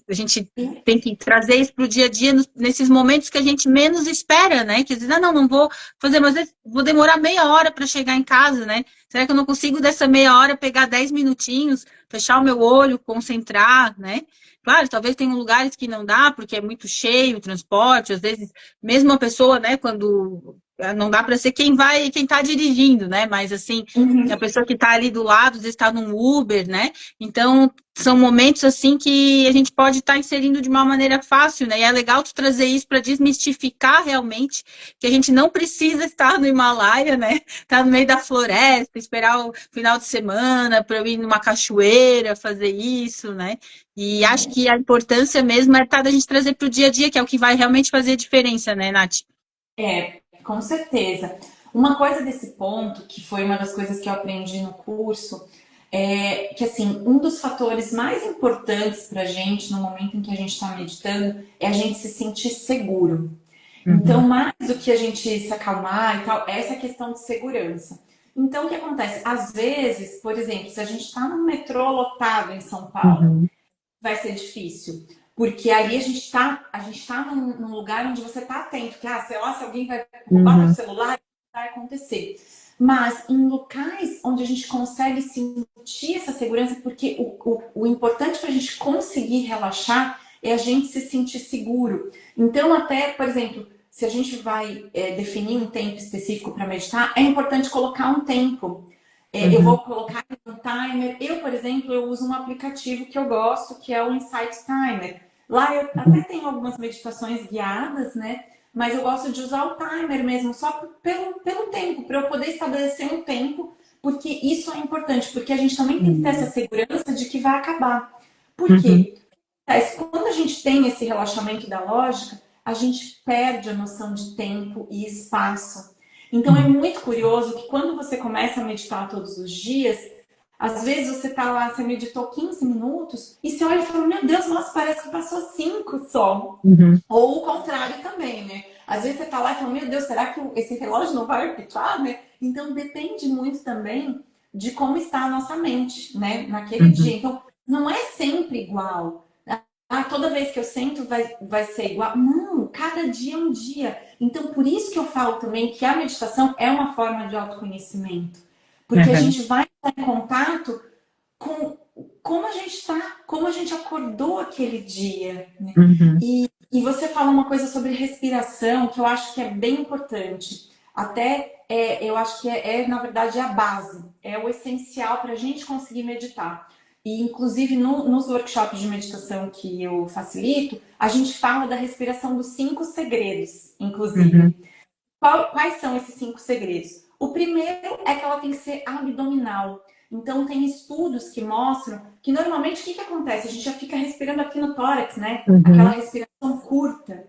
Speaker 1: a gente tem que trazer isso para o dia a dia, nesses momentos que a gente menos espera, né? Que diz, não vou fazer, mas vou demorar meia hora para chegar em casa, né? Será que eu não consigo dessa meia hora pegar 10 minutinhos, fechar o meu olho, concentrar, né? Claro, talvez tenham lugares que não dá, porque é muito cheio o transporte, às vezes, mesmo a pessoa, né, quando não dá para ser quem está dirigindo, né? Mas assim, a pessoa que está ali do lado, às vezes está num Uber, né? Então, são momentos assim que a gente pode estar inserindo de uma maneira fácil, né? E é legal tu trazer isso para desmistificar realmente que a gente não precisa estar no Himalaia, né? Estar no meio da floresta, esperar o final de semana para eu ir numa cachoeira fazer isso, né? E acho que a importância mesmo é da gente trazer para o dia a dia, que é o que vai realmente fazer a diferença, né, Nath?
Speaker 2: Com certeza. Uma coisa desse ponto, que foi uma das coisas que eu aprendi no curso, é que assim, um dos fatores mais importantes para a gente no momento em que a gente está meditando é a gente se sentir seguro. Então, mais do que a gente se acalmar e tal, é essa questão de segurança. Então, o que acontece? Às vezes, por exemplo, se a gente está no metrô lotado em São Paulo, vai ser difícil. Porque ali a gente tá num lugar onde você está atento, que, sei lá, se alguém vai roubar o celular, vai acontecer. Mas em locais onde a gente consegue sentir essa segurança, porque o importante para a gente conseguir relaxar é a gente se sentir seguro. Então, até, por exemplo, se a gente vai definir um tempo específico para meditar, é importante colocar um tempo. Eu vou colocar um timer. Eu, por exemplo, eu uso um aplicativo que eu gosto, que é o Insight Timer. Lá eu até tenho algumas meditações guiadas, né? Mas eu gosto de usar o timer mesmo, só pelo tempo, para eu poder estabelecer um tempo, porque isso é importante, porque a gente também tem que ter essa segurança de que vai acabar. Por quê? Quando a gente tem esse relaxamento da lógica, a gente perde a noção de tempo e espaço. Então é muito curioso que quando você começa a meditar todos os dias, às vezes você tá lá, você meditou 15 minutos e você olha e fala, meu Deus, nossa, parece que passou 5 só. Ou o contrário também, né? Às vezes você tá lá e fala, meu Deus, será que esse relógio não vai apitar, né? Então depende muito também de como está a nossa mente, né? Naquele dia. Então não é sempre igual. Toda vez que eu sento vai ser igual. Não, cada dia é um dia. Então, por isso que eu falo também que a meditação é uma forma de autoconhecimento. Porque a gente vai estar em contato com como a gente está, como a gente acordou aquele dia. Né? E você fala uma coisa sobre respiração que eu acho que é bem importante. Até eu acho que na verdade, a base, é o essencial para a gente conseguir meditar. E, inclusive, nos workshops de meditação que eu facilito, a gente fala da respiração dos 5 segredos, inclusive. Quais são esses 5 segredos? O primeiro é que ela tem que ser abdominal. Então, tem estudos que mostram que, normalmente, o que acontece? A gente já fica respirando aqui no tórax, né? Aquela respiração curta.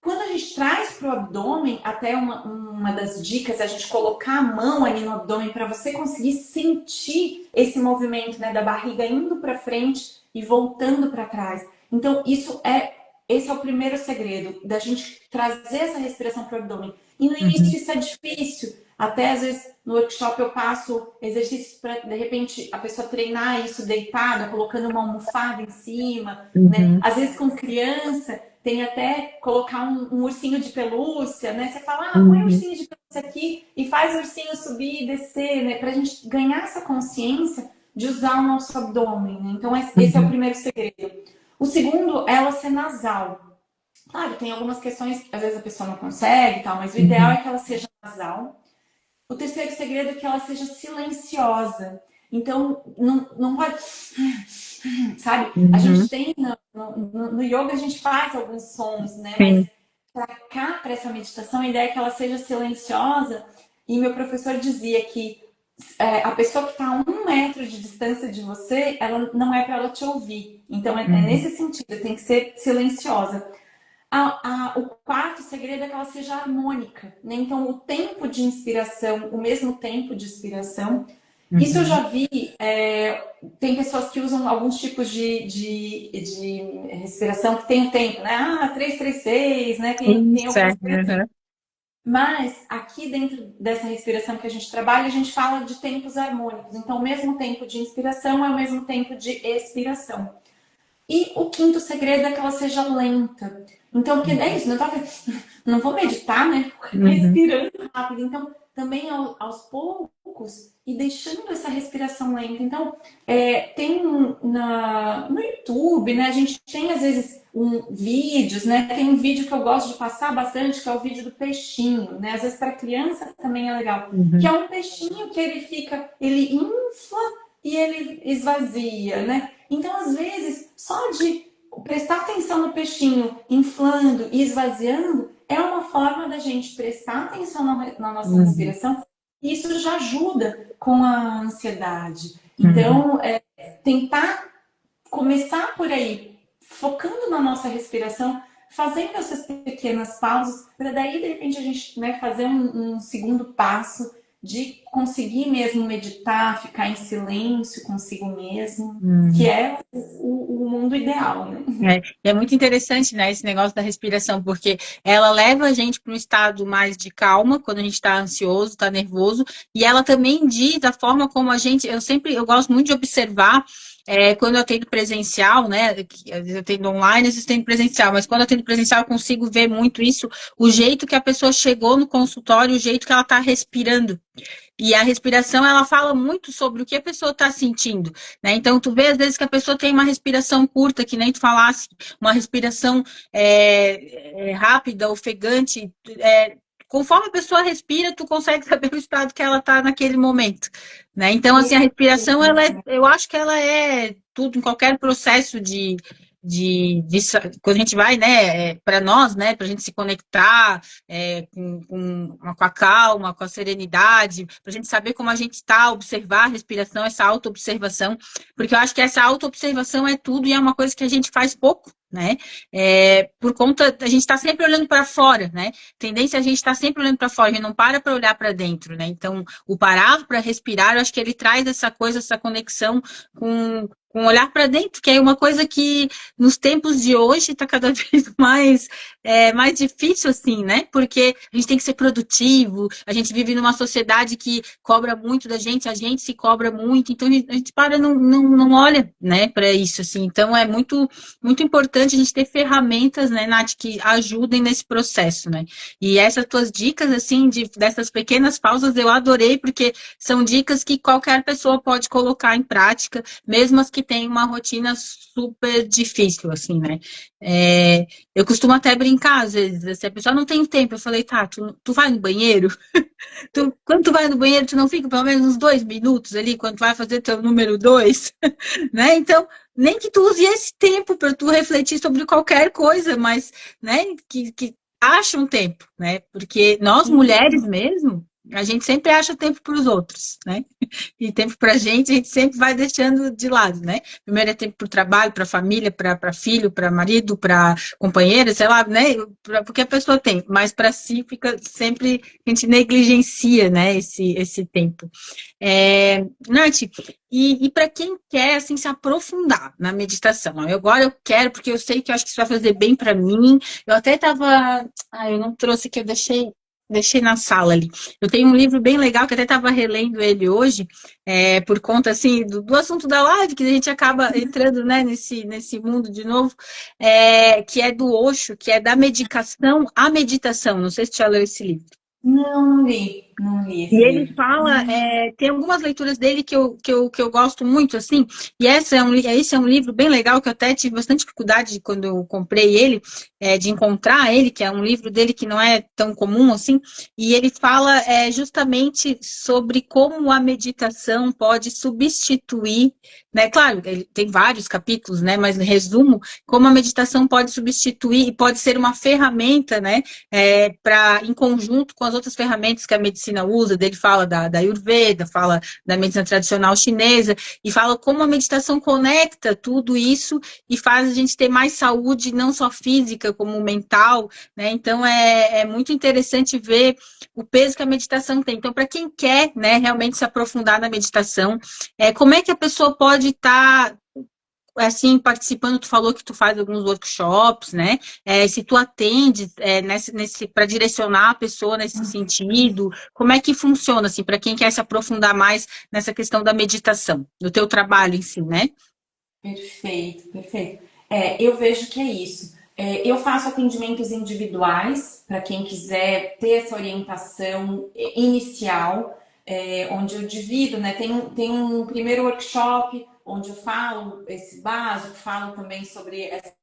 Speaker 2: Quando a gente traz para o abdômen, até uma das dicas é a gente colocar a mão ali no abdômen para você conseguir sentir esse movimento, né, da barriga indo para frente e voltando para trás. Então, esse é o primeiro segredo, da gente trazer essa respiração para o abdômen. E no início isso é difícil. Até às vezes no workshop eu passo exercícios para, de repente, a pessoa treinar isso deitada, colocando uma almofada em cima, né?
Speaker 1: Uhum.
Speaker 2: Às vezes com criança, tem até colocar um ursinho de pelúcia, né? Você fala, põe o
Speaker 1: Uhum.
Speaker 2: ursinho de pelúcia aqui e faz o ursinho subir e descer, né? Pra gente ganhar essa consciência de usar o nosso abdômen, né? Então, esse é o
Speaker 1: Uhum.
Speaker 2: primeiro segredo. O segundo é ela ser nasal. Claro, tem algumas questões que às vezes a pessoa não consegue e tal, mas o ideal
Speaker 1: Uhum.
Speaker 2: é que ela seja nasal. O terceiro segredo é que ela seja silenciosa. Então, não pode. Sabe? A gente
Speaker 1: Uhum.
Speaker 2: tem. No yoga, a gente faz alguns sons, né? Mas
Speaker 1: Sim.
Speaker 2: para cá, para essa meditação, a ideia é que ela seja silenciosa. E meu professor dizia que a pessoa que está a 1 metro de distância de você, ela não é para ela te ouvir. Então, é
Speaker 1: Uhum.
Speaker 2: nesse sentido, tem que ser silenciosa. O quarto segredo é que ela seja harmônica, né? Então, o tempo de inspiração, o mesmo tempo de expiração. Isso eu
Speaker 1: Uhum.
Speaker 2: já vi. Tem pessoas que usam alguns tipos de respiração que tem o tempo, né? 3, 3, 6, né? Tem
Speaker 1: Isso, é.
Speaker 2: algumas coisas assim.
Speaker 1: Uhum.
Speaker 2: Mas aqui dentro dessa respiração que a gente trabalha, a gente fala de tempos harmônicos. Então, o mesmo tempo de inspiração é o mesmo tempo de expiração. E o quinto segredo é que ela seja lenta. Então, porque é isso, não vou meditar, né?
Speaker 1: Uhum.
Speaker 2: Respirando rápido. Então, também aos poucos e deixando essa respiração lenta. Então, tem no YouTube, né? A gente tem às vezes vídeos, né? Tem um vídeo que eu gosto de passar bastante, que é o vídeo do peixinho, né? Às vezes para criança também é legal. Que é
Speaker 1: Uhum.
Speaker 2: um peixinho que ele infla e ele esvazia, né? Então, às vezes, só de prestar atenção no peixinho inflando e esvaziando é uma forma da gente prestar atenção na nossa
Speaker 1: Uhum.
Speaker 2: respiração e isso já ajuda com a ansiedade.
Speaker 1: Uhum.
Speaker 2: Então, tentar começar por aí, focando na nossa respiração, fazendo essas pequenas pausas, para daí, de repente, a gente, né, fazer um segundo passo de conseguir mesmo meditar, ficar em silêncio consigo mesmo, que
Speaker 1: Uhum.
Speaker 2: é o mundo ideal, né?
Speaker 1: É muito interessante, né, esse negócio da respiração, porque ela leva a gente para um estado mais de calma quando a gente está ansioso, está nervoso, e ela também diz a forma como a gente, eu gosto muito de observar, quando eu atendo presencial, né, que às vezes eu atendo online, às vezes eu atendo presencial, mas quando eu atendo presencial eu consigo ver muito isso, o jeito que a pessoa chegou no consultório, o jeito que ela está respirando. E a respiração, ela fala muito sobre o que a pessoa está sentindo, né? Então, tu vê às vezes que a pessoa tem uma respiração curta, que nem tu falasse, uma respiração rápida, ofegante. Conforme a pessoa respira, tu consegue saber o estado que ela está naquele momento, né? Então, assim, a respiração, eu acho que ela é tudo, em qualquer processo quando a gente vai, né, para nós, né, para a gente se conectar, com a calma, com a serenidade, para a gente saber como a gente está, observar a respiração, essa auto-observação, porque eu acho que essa auto-observação é tudo e é uma coisa que a gente faz pouco, né? Por conta, a gente está sempre olhando para fora, né? Tendência a gente está sempre olhando para fora, a gente não para olhar para dentro, né? Então, o parar para respirar, eu acho que ele traz essa coisa, essa conexão com olhar para dentro, que é uma coisa que nos tempos de hoje está cada vez mais difícil, assim, né? Porque a gente tem que ser produtivo, a gente vive numa sociedade que cobra muito da gente, a gente se cobra muito, então a gente para, não olha, né, para isso, assim. Então é muito, muito importante a gente ter ferramentas, né, Nath, que ajudem nesse processo, né? E essas tuas dicas, assim, dessas pequenas pausas, eu adorei, porque são dicas que qualquer pessoa pode colocar em prática, mesmo as que têm uma rotina super difícil, assim, né? Eu costumo até brincar, às vezes, assim, a pessoa não tem tempo. Eu falei, tá, tu vai no banheiro? Quando tu vai no banheiro, tu não fica pelo menos uns 2 minutos ali, quando tu vai fazer teu número 2, né? Então, nem que tu use esse tempo para tu refletir sobre qualquer coisa, mas, né, que acha um tempo, né? Porque nós, mulheres mesmo, a gente sempre acha tempo para os outros, né? E tempo para a gente sempre vai deixando de lado, né? Primeiro é tempo para o trabalho, para a família, para filho, para marido, para companheira, sei lá, né? Porque a pessoa tem, mas para si fica sempre, a gente negligencia, né? Esse tempo. Nath, e para quem quer assim se aprofundar na meditação, agora eu quero, porque eu sei que eu acho que isso vai fazer bem para mim. Eu até estava, eu não trouxe que eu deixei. deixei na sala ali. Eu tenho um livro bem legal, que até estava relendo ele hoje, por conta, assim, do assunto da live, que a gente acaba entrando, né, nesse mundo de novo, que é do Osho, que é da medicação à meditação. Não sei se você já leu esse livro.
Speaker 2: Não li
Speaker 1: E
Speaker 2: esse
Speaker 1: ele
Speaker 2: livro.
Speaker 1: fala, tem algumas leituras dele que eu gosto muito, assim, e esse é um livro bem legal, que eu até tive bastante dificuldade quando eu comprei ele, de encontrar ele, que é um livro dele que não é tão comum assim, e ele fala justamente sobre como a meditação pode substituir, né, claro, ele tem vários capítulos, né, mas em resumo, como a meditação pode substituir e pode ser uma ferramenta, né, em conjunto com as outras ferramentas que a medicina usa, dele fala da Ayurveda, fala da medicina tradicional chinesa, e fala como a meditação conecta tudo isso e faz a gente ter mais saúde, não só física, como mental, né? Então é muito interessante ver o peso que a meditação tem. Então, para quem quer, né, realmente se aprofundar na meditação, como é que a pessoa pode estar assim, participando, tu falou que tu faz alguns workshops, né? Se tu atende para direcionar a pessoa nesse sentido, como é que funciona, assim, para quem quer se aprofundar mais nessa questão da meditação, do teu trabalho em si, né?
Speaker 2: Perfeito, perfeito. Eu vejo que é isso. Eu faço atendimentos individuais para quem quiser ter essa orientação inicial, onde eu divido, né? Tem um primeiro workshop onde eu falo esse básico, falo também sobre essa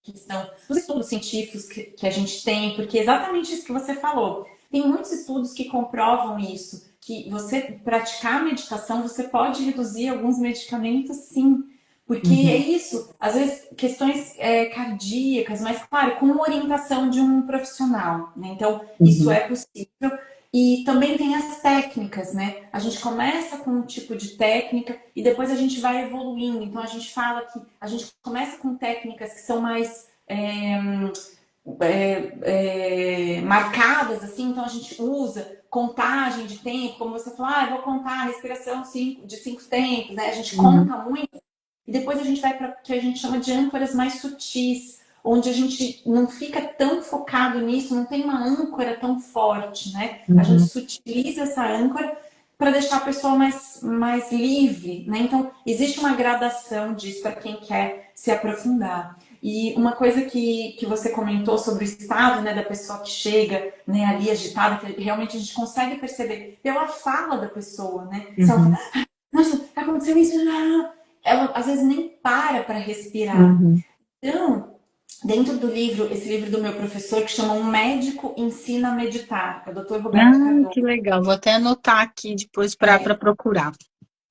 Speaker 2: questão dos estudos científicos que a gente tem, porque é exatamente isso que você falou. Tem muitos estudos que comprovam isso, que você praticar meditação, você pode reduzir alguns medicamentos, sim. Porque é
Speaker 1: Uhum,
Speaker 2: isso, às vezes questões cardíacas, mas claro, com uma orientação de um profissional, né? Então, isso
Speaker 1: uhum,
Speaker 2: é possível. E também tem as técnicas, né? A gente começa com um tipo de técnica e depois a gente vai evoluindo. Então, a gente fala que a gente começa com técnicas que são mais marcadas, assim, então a gente usa contagem de tempo, como você falou, eu vou contar a respiração de 5 tempos, né? A gente
Speaker 1: uhum,
Speaker 2: conta muito e depois a gente vai para o que a gente chama de âncoras mais sutis, onde a gente não fica tão focado nisso, não tem uma âncora tão forte, né? A gente
Speaker 1: uhum,
Speaker 2: sutiliza essa âncora para deixar a pessoa mais livre, né? Então, existe uma gradação disso para quem quer se aprofundar. E uma coisa que você comentou sobre o estado, né, da pessoa que chega, né, ali agitada, que realmente a gente consegue perceber pela fala da pessoa, né? Se ela
Speaker 1: uhum,
Speaker 2: fala, nossa, aconteceu isso, ela às vezes nem para respirar.
Speaker 1: uhum.
Speaker 2: Então, dentro do livro, esse livro do meu professor, que chama Um Médico Ensina a Meditar, é o Dr. Roberto
Speaker 1: Ah,
Speaker 2: Cardoso.
Speaker 1: que legal. Vou até anotar aqui depois para procurar.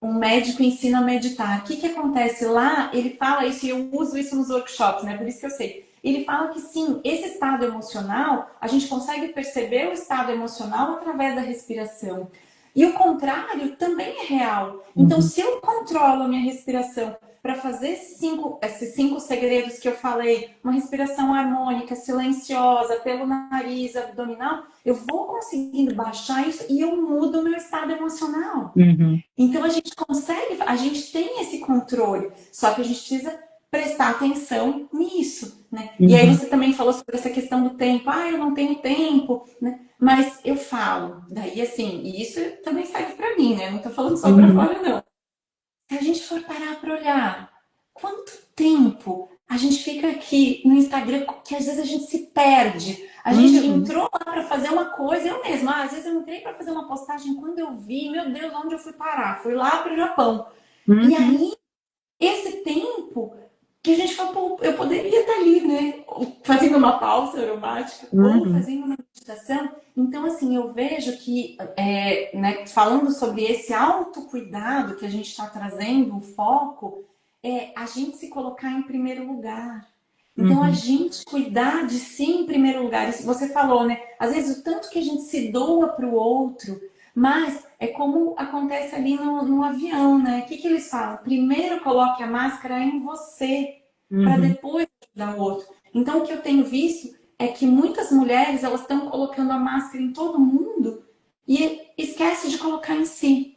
Speaker 2: Um médico ensina a meditar. O que que acontece lá? Ele fala isso e eu uso isso nos workshops, né? Por isso que eu sei. Ele fala que sim, esse estado emocional, a gente consegue perceber o estado emocional através da respiração. E o contrário também é real. Então,
Speaker 1: Uhum,
Speaker 2: se eu controlo a minha respiração para fazer esses cinco segredos que eu falei, uma respiração harmônica, silenciosa, pelo nariz, abdominal, eu vou conseguindo baixar isso e eu mudo o meu estado emocional.
Speaker 1: uhum,
Speaker 2: Então a gente consegue, a gente tem esse controle, só que a gente precisa prestar atenção nisso, né? E aí
Speaker 1: uhum,
Speaker 2: você também falou sobre essa questão do tempo, eu não tenho tempo, né? Mas eu falo, daí assim, e isso também serve para mim, né? Não tô falando só para
Speaker 1: uhum,
Speaker 2: fora, não. Se a gente for parar para olhar, quanto tempo a gente fica aqui no Instagram, que às vezes a gente se perde. A gente
Speaker 1: uhum,
Speaker 2: entrou lá para fazer uma coisa, eu mesma, às vezes eu entrei para fazer uma postagem, quando eu vi, meu Deus, onde eu fui parar? Fui lá para o Japão. E
Speaker 1: uhum,
Speaker 2: aí, esse tempo que a gente fala, pô, eu poderia estar ali, né? Fazendo uma pausa aromática ou
Speaker 1: uhum,
Speaker 2: fazendo uma meditação. Então, assim, eu vejo que, né, falando sobre esse autocuidado que a gente está trazendo, o foco, é a gente se colocar em primeiro lugar. Então, a
Speaker 1: uhum,
Speaker 2: gente cuidar de si em primeiro lugar. Isso você falou, né? Às vezes, o tanto que a gente se doa para o outro, mas é como acontece ali no avião, né? O que eles falam? Primeiro coloque a máscara em você, para
Speaker 1: uhum,
Speaker 2: depois ajudar o outro. Então, o que eu tenho visto é que muitas mulheres elas estão colocando a máscara em todo mundo e esquece de colocar em si.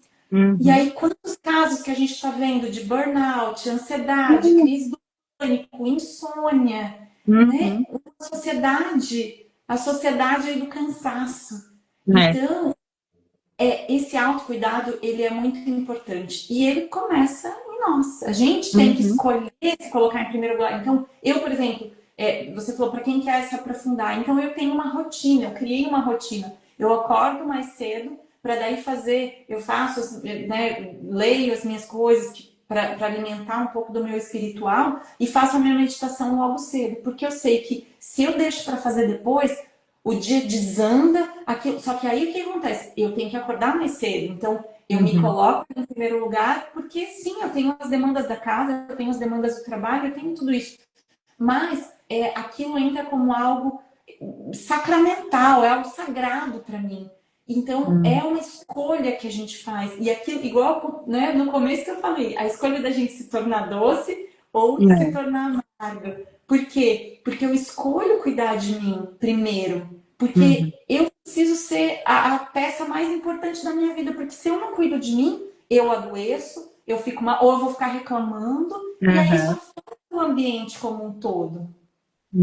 Speaker 2: E
Speaker 1: uhum,
Speaker 2: aí, quantos casos que a gente está vendo de burnout, ansiedade,
Speaker 1: uhum,
Speaker 2: crise do pânico, insônia, né?
Speaker 1: uhum,
Speaker 2: Uma sociedade. a sociedade do cansaço.
Speaker 1: É.
Speaker 2: Então, esse autocuidado, ele é muito importante. E ele começa em nós. A gente tem que
Speaker 1: Uhum.
Speaker 2: escolher se colocar em primeiro lugar. Então, eu, por exemplo, você falou para quem quer se aprofundar. Então, eu tenho uma rotina, eu criei uma rotina. Eu acordo mais cedo para daí fazer, eu faço, né, leio as minhas coisas para alimentar um pouco do meu espiritual e faço a minha meditação logo cedo, porque eu sei que se eu deixo para fazer depois, o dia desanda, aquilo, só que aí o que acontece? Eu tenho que acordar mais cedo, então eu me
Speaker 1: Uhum.
Speaker 2: coloco em primeiro lugar, porque sim, eu tenho as demandas da casa, eu tenho as demandas do trabalho, eu tenho tudo isso, mas aquilo entra como algo sacramental, é algo sagrado para mim. Então é
Speaker 1: Uhum.
Speaker 2: uma escolha que a gente faz. E aquilo, igual, né, no começo que eu falei, a escolha da gente se tornar doce ou se
Speaker 1: É.
Speaker 2: tornar amarga. Por quê? Porque eu escolho cuidar de mim primeiro.
Speaker 1: Uhum.
Speaker 2: Porque eu preciso ser a peça mais importante da minha vida. Porque se eu não cuido de mim, eu adoeço, eu fico ou eu vou ficar reclamando, e aí isso
Speaker 1: Uhum.
Speaker 2: afeta o ambiente como um todo.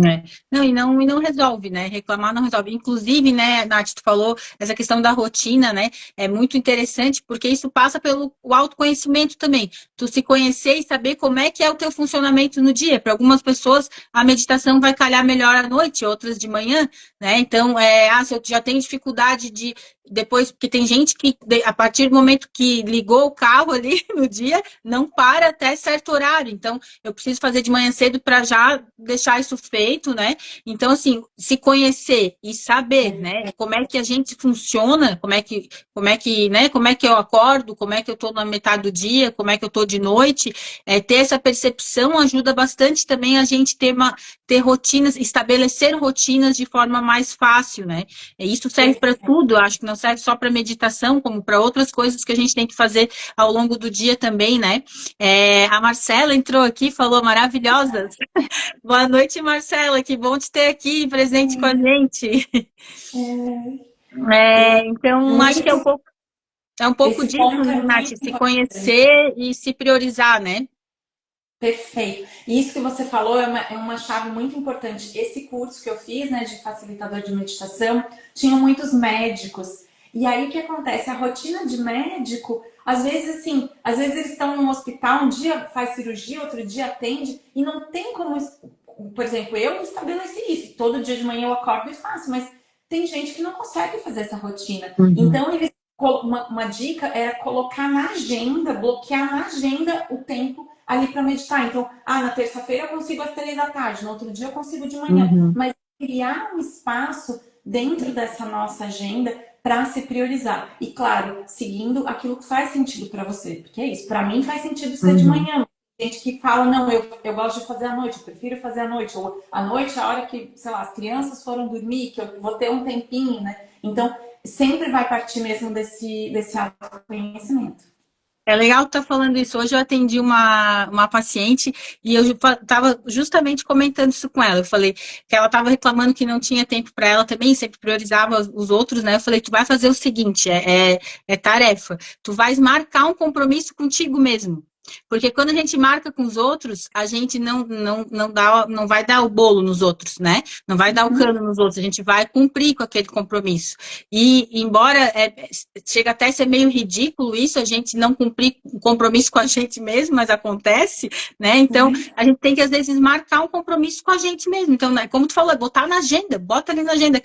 Speaker 1: É. Não, e não resolve, né? Reclamar não resolve. Inclusive, né, Nath, tu falou essa questão da rotina, né? É muito interessante porque isso passa pelo o autoconhecimento também. Tu se conhecer e saber como é que é o teu funcionamento no dia. Para algumas pessoas, a meditação vai calhar melhor à noite, outras de manhã, né? Então, se eu já tenho dificuldade de depois, porque tem gente que, a partir do momento que ligou o carro ali no dia, não para até certo horário. Então, eu preciso fazer de manhã cedo para já deixar isso feito, né? Então, assim, se conhecer e saber, né, como é que a gente funciona, né, como é que eu acordo, como é que eu estou na metade do dia, como é que eu estou de noite, ter essa percepção ajuda bastante também a gente ter rotinas, estabelecer rotinas de forma mais fácil, né? E isso serve para tudo, acho que não serve só para meditação, como para outras coisas que a gente tem que fazer ao longo do dia também, né? A Marcela entrou aqui, falou maravilhosa. Boa noite, Marcela. Que bom te ter aqui presente com a gente.
Speaker 2: É,
Speaker 1: Então, acho que
Speaker 2: muito,
Speaker 1: é um pouco
Speaker 2: esse
Speaker 1: disso,
Speaker 2: ponto
Speaker 1: né,
Speaker 2: é
Speaker 1: Nath?
Speaker 2: muito
Speaker 1: Se
Speaker 2: importante.
Speaker 1: conhecer e se priorizar, né?
Speaker 2: Perfeito. E isso que você falou é uma chave muito importante. Esse curso que eu fiz, né, de facilitador de meditação, tinha muitos médicos. E aí o que acontece? A rotina de médico, às vezes assim, às vezes eles estão no hospital, um dia faz cirurgia, outro dia atende, e não tem como, por exemplo, eu estabeleci isso. Todo dia de manhã eu acordo e faço, mas tem gente que não consegue fazer essa rotina.
Speaker 1: Uhum,
Speaker 2: Então, uma dica era colocar na agenda, bloquear na agenda o tempo ali para meditar. Então, na terça-feira eu consigo às 3 da tarde, no outro dia eu consigo de manhã.
Speaker 1: uhum.
Speaker 2: Mas criar um espaço dentro dessa nossa agenda para se priorizar. E claro, seguindo aquilo que faz sentido para você. Porque é isso, para mim faz sentido ser de
Speaker 1: Uhum.
Speaker 2: manhã. Tem gente que fala, não, eu gosto de fazer à noite, eu prefiro fazer à noite. Ou à noite é a hora que, sei lá, as crianças foram dormir, que eu vou ter um tempinho, né? Então, sempre vai partir mesmo desse autoconhecimento.
Speaker 1: É legal tu tá falando isso. Hoje eu atendi uma paciente e eu estava justamente comentando isso com ela. Eu falei que ela estava reclamando que não tinha tempo para ela também, sempre priorizava os outros, né? Eu falei, tu vai fazer o seguinte, é tarefa. Tu vais marcar um compromisso contigo mesmo. Porque quando a gente marca com os outros, a gente não vai dar o bolo nos outros, né? Não vai dar o
Speaker 2: Uhum.
Speaker 1: cano nos outros, a gente vai cumprir com aquele compromisso. E embora chega até a ser meio ridículo isso, a gente não cumprir o compromisso com a gente mesmo, mas acontece, né? Então, a gente tem que, às vezes, marcar um compromisso com a gente mesmo. Então, né, como tu falou, botar na agenda, bota ali na agenda,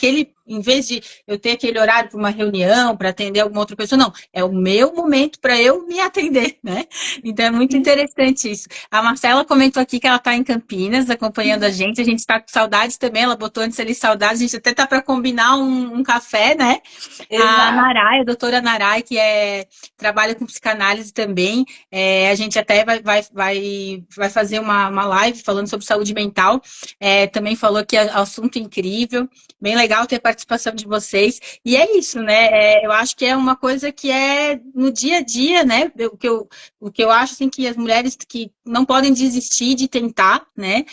Speaker 1: em vez de eu ter aquele horário para uma reunião, para atender alguma outra pessoa, não, é o meu momento para eu me atender, né? Então, é muito interessante isso. A Marcela comentou aqui que ela está em Campinas, acompanhando a gente está com saudades também, ela botou antes ali saudades, a gente até tá para combinar um café, né? A
Speaker 2: Exato.
Speaker 1: Narai, a doutora Narai, que trabalha com psicanálise também, a gente até vai fazer uma live falando sobre saúde mental, também falou que é um assunto incrível, bem legal ter a participação de vocês, e é isso, né, eu acho que é uma coisa que é no dia a dia, né, o que eu acho, assim, que as mulheres que não podem desistir de tentar, né,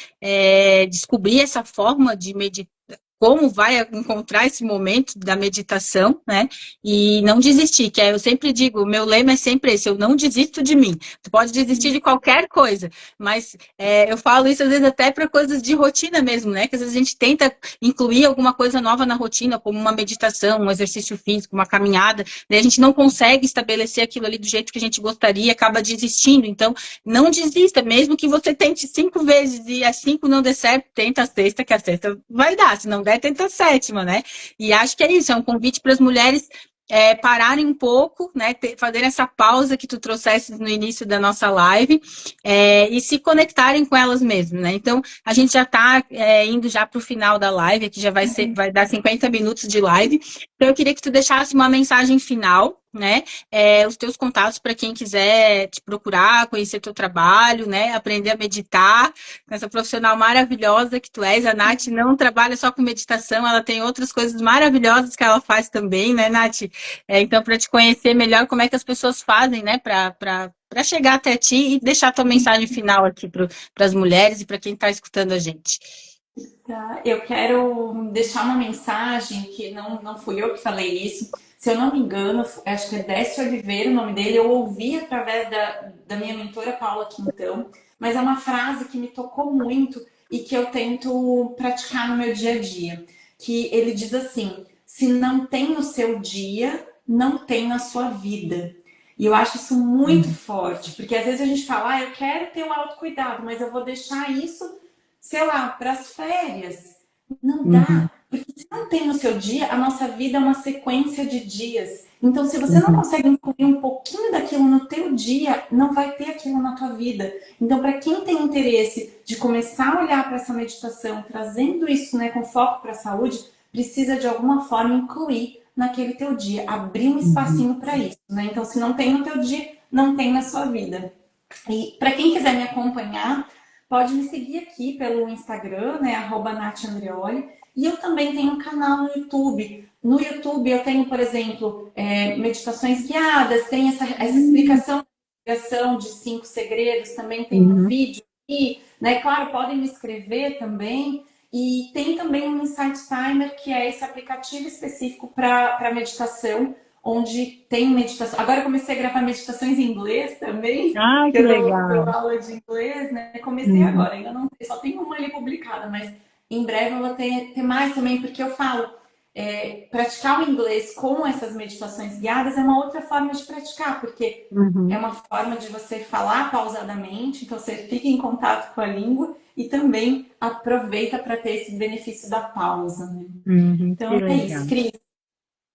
Speaker 1: descobrir essa forma de meditar, como vai encontrar esse momento da meditação, né? E não desistir, que eu sempre digo, o meu lema é sempre esse, eu não desisto de mim. Tu pode desistir de qualquer coisa, mas eu falo isso às vezes até para coisas de rotina mesmo, né? Que às vezes a gente tenta incluir alguma coisa nova na rotina, como uma meditação, um exercício físico, uma caminhada, daí a gente não consegue estabelecer aquilo ali do jeito que a gente gostaria, acaba desistindo. Então, não desista, mesmo que você tente 5 vezes e as 5 não dê certo, tenta a sexta, que a sexta vai dar, se não der, tenta a sétima, né? E acho que é isso, é um convite para as mulheres pararem um pouco, né, fazer essa pausa que tu trouxeste no início da nossa live e se conectarem com elas mesmas, né? Então, a gente já está indo já para o final da live, aqui já vai dar 50 minutos de live. Então, eu queria que tu deixasse uma mensagem final, né? Os teus contatos para quem quiser te procurar, conhecer teu trabalho, né? Aprender a meditar, com essa profissional maravilhosa que tu és. A Nath não trabalha só com meditação, ela tem outras coisas maravilhosas que ela faz também, né, Nath? Então, para te conhecer melhor, como é que as pessoas fazem, né, para chegar até ti e deixar tua mensagem final aqui para as mulheres e para quem está escutando a gente.
Speaker 2: Tá, eu quero deixar uma mensagem que não fui eu que falei isso. Se eu não me engano, acho que é Décio Oliveira o nome dele. Eu ouvi através da minha mentora Paula Quintão, mas é uma frase que me tocou muito e que eu tento praticar no meu dia a dia. Que ele diz assim: se não tem o seu dia, não tem a sua vida. E eu acho isso muito forte, porque às vezes a gente fala, eu quero ter um autocuidado, mas eu vou deixar isso, sei lá, para as férias. Não dá. Porque se não tem no seu dia, a nossa vida é uma sequência de dias. Então, se você não consegue incluir um pouquinho daquilo no teu dia, não vai ter aquilo na tua vida. Então, para quem tem interesse de começar a olhar para essa meditação, trazendo isso, né, com foco para a saúde, precisa de alguma forma incluir naquele teu dia, abrir um espacinho para isso, né? Então, se não tem no teu dia, não tem na sua vida. E para quem quiser me acompanhar, pode me seguir aqui pelo Instagram, né, @NathAndreoli. E eu também tenho um canal no YouTube. No YouTube eu tenho, por exemplo, meditações guiadas, tem essa explicação de 5 segredos, também tem um vídeo aqui, né? Claro, podem me escrever também. E tem também um Insight Timer, que é esse aplicativo específico para meditação, onde tem meditação. Agora eu comecei a gravar meditações em inglês também,
Speaker 1: Ah,
Speaker 2: que
Speaker 1: que
Speaker 2: eu
Speaker 1: legal.
Speaker 2: dou aula de inglês, né? Comecei agora, ainda não sei, só tem uma ali publicada, mas em breve eu vou ter mais também, porque eu falo, praticar o inglês com essas meditações guiadas é uma outra forma de praticar, porque é uma forma de você falar pausadamente, então você fica em contato com a língua e também aproveita para ter esse benefício da pausa, né?
Speaker 1: Que
Speaker 2: Então é isso,
Speaker 1: legal.
Speaker 2: Cris.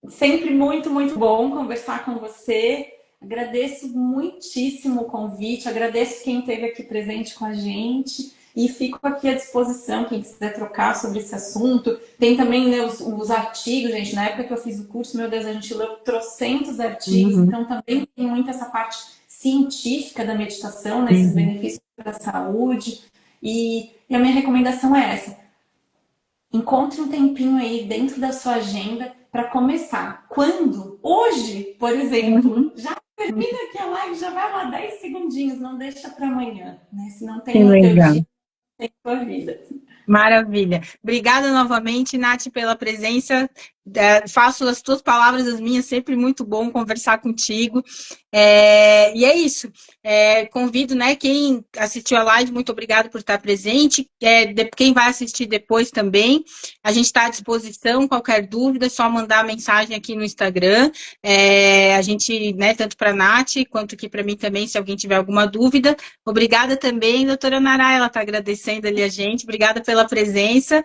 Speaker 2: Sempre muito, muito bom conversar com você. Agradeço muitíssimo o convite, agradeço quem esteve aqui presente com a gente e fico aqui à disposição, quem quiser trocar sobre esse assunto. Tem também, né, os artigos, gente. Na época que eu fiz o curso, meu Deus, a gente leu trocentos artigos, então também tem muito essa parte científica da meditação, né, esses benefícios para a saúde. E a minha recomendação é essa: encontre um tempinho aí dentro da sua agenda para começar. Quando? Hoje, por exemplo, já termina aqui a live, já vai lá 10 segundinhos, não deixa para amanhã, né? Se não
Speaker 1: Que
Speaker 2: tem no teu
Speaker 1: legal.
Speaker 2: dia, tem na tua vida.
Speaker 1: Maravilha. Obrigada novamente, Nath, pela presença. Faço as tuas palavras as minhas, sempre muito bom conversar contigo. E é isso. Convido, né, quem assistiu a live, muito obrigado por estar presente. Quem vai assistir depois também, a gente está à disposição. Qualquer dúvida, é só mandar mensagem aqui no Instagram. A gente, né, tanto para a Nath quanto aqui para mim também, se alguém tiver alguma dúvida. Obrigada também, doutora Nara, ela está agradecendo ali a gente. Obrigada pela presença.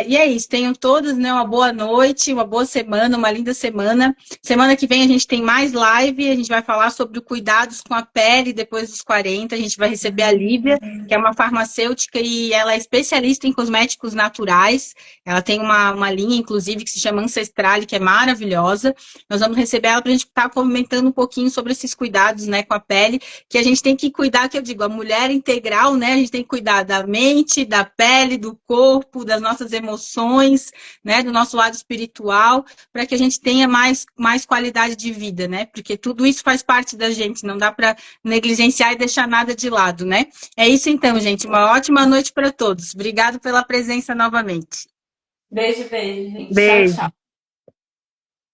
Speaker 1: E é isso, tenham todos, né, uma boa noite, uma boa semana, uma linda semana. Semana que vem a gente tem mais live, a gente vai falar sobre cuidados com a pele depois dos 40. A gente vai receber a Lívia, que é uma farmacêutica e ela é especialista em cosméticos naturais. Ela tem uma linha, inclusive, que se chama Ancestrale, que é maravilhosa. Nós vamos receber ela para a gente estar comentando um pouquinho sobre esses cuidados, né, com a pele, que a gente tem que cuidar, que eu digo, a mulher integral, né, a gente tem que cuidar da mente, da pele, do corpo, das nossas emoções, né, do nosso lado espiritual, para que a gente tenha mais qualidade de vida, né? Porque tudo isso faz parte da gente, não dá para negligenciar e deixar nada de lado, né? É isso então, gente. Uma ótima noite para todos. Obrigado pela presença novamente.
Speaker 2: Beijo, beijo, gente. Tchau,
Speaker 1: Beijo.
Speaker 2: tchau.